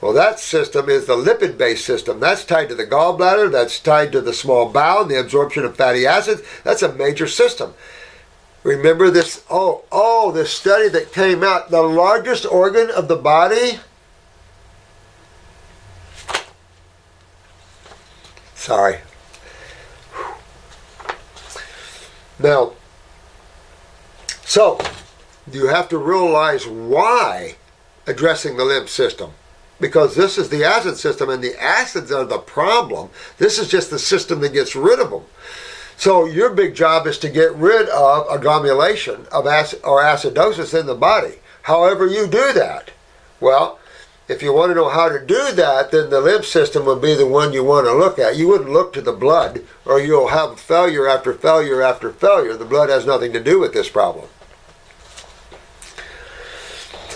Well, that system is the lipid-based system. That's tied to the gallbladder. That's tied to the small bowel and the absorption of fatty acids. That's a major system. Remember this? This study that came out. The largest organ of the body. Sorry. Now, so you have to realize why addressing the lymph system. Because this is the acid system, and the acids are the problem. This is just the system that gets rid of them. So your big job is to get rid of agglomulation of acid or acidosis in the body. However you do that. Well, if you want to know how to do that, then the lymph system would be the one you want to look at. You wouldn't look to the blood, or you'll have failure after failure after failure. The blood has nothing to do with this problem.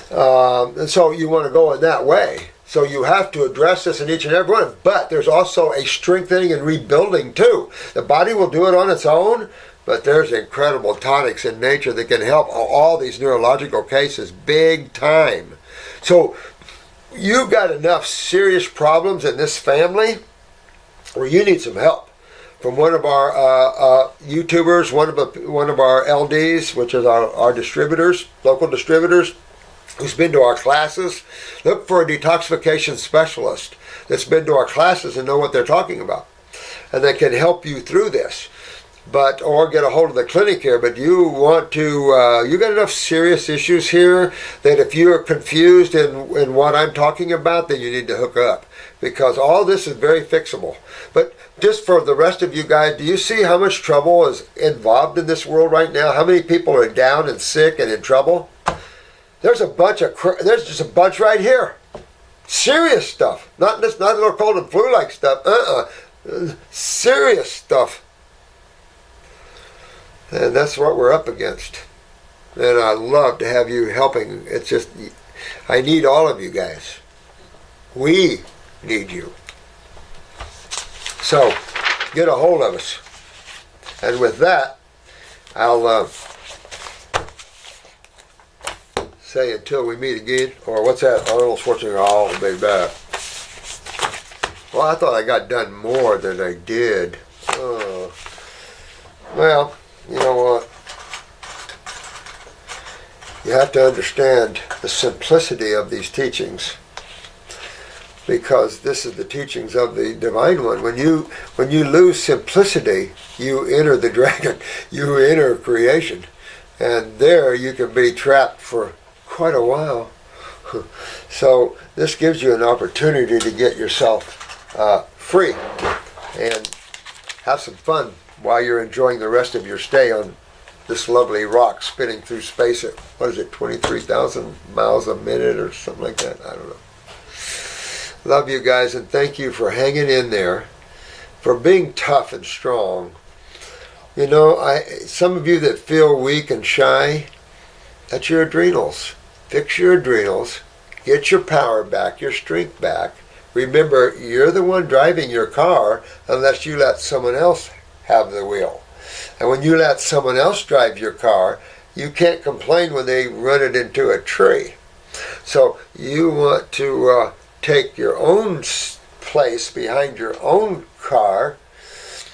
And so you want to go in that way. So you have to address this in each and every one. But there's also a strengthening and rebuilding too. The body will do it on its own, but there's incredible tonics in nature that can help all these neurological cases big time. So you've got enough serious problems in this family where you need some help from one of our YouTubers, one of our LDs, which is our distributors, local distributors, who's been to our classes. Look for a detoxification specialist that's been to our classes and know what they're talking about, and they can help you through this. Or get a hold of the clinic here. But you want to, you got enough serious issues here that if you're confused in what I'm talking about, then you need to hook up. because all this is very fixable. But just for the rest of you guys, do you see how much trouble is involved in this world right now? How many people are down and sick and in trouble? There's there's just a bunch right here. Serious stuff. Not a little cold and flu-like stuff. Serious stuff. And that's what we're up against. And I love to have you helping. It's just, I need all of you guys. We need you. So, get a hold of us. And with that, I'll say until we meet again. Or what's that? Arnold Schwarzenegger, I'll be back. Well, I thought I got done more than I did. Oh. Well, you know what? You have to understand the simplicity of these teachings, because this is the teachings of the Divine One. When you lose simplicity, you enter the dragon, you enter creation, and there you can be trapped for quite a while. So this gives you an opportunity to get yourself free and have some fun while you're enjoying the rest of your stay on this lovely rock spinning through space at, 23,000 miles a minute or something like that? I don't know. Love you guys, and thank you for hanging in there, for being tough and strong. You know, some of you that feel weak and shy, that's your adrenals. Fix your adrenals, get your power back, your strength back. Remember, you're the one driving your car unless you let someone else have the wheel. And when you let someone else drive your car, you can't complain when they run it into a tree. So you want to take your own place behind your own car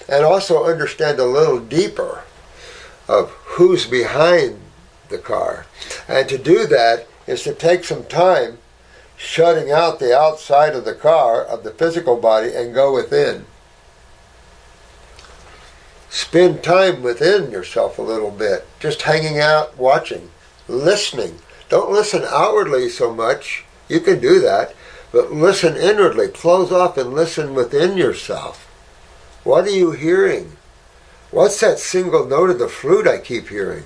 and also understand a little deeper of who's behind the car. And to do that is to take some time shutting out the outside of the car, of the physical body, and go within. Spend time within yourself a little bit, just hanging out, watching, listening. Don't listen outwardly so much. You can do that, but listen inwardly. Close off and listen within yourself. What are you hearing? What's that single note of the flute I keep hearing?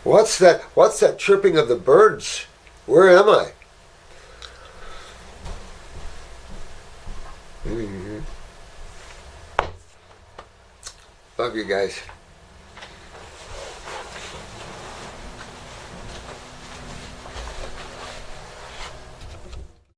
What's that chirping of the birds? Where am I? Love you guys.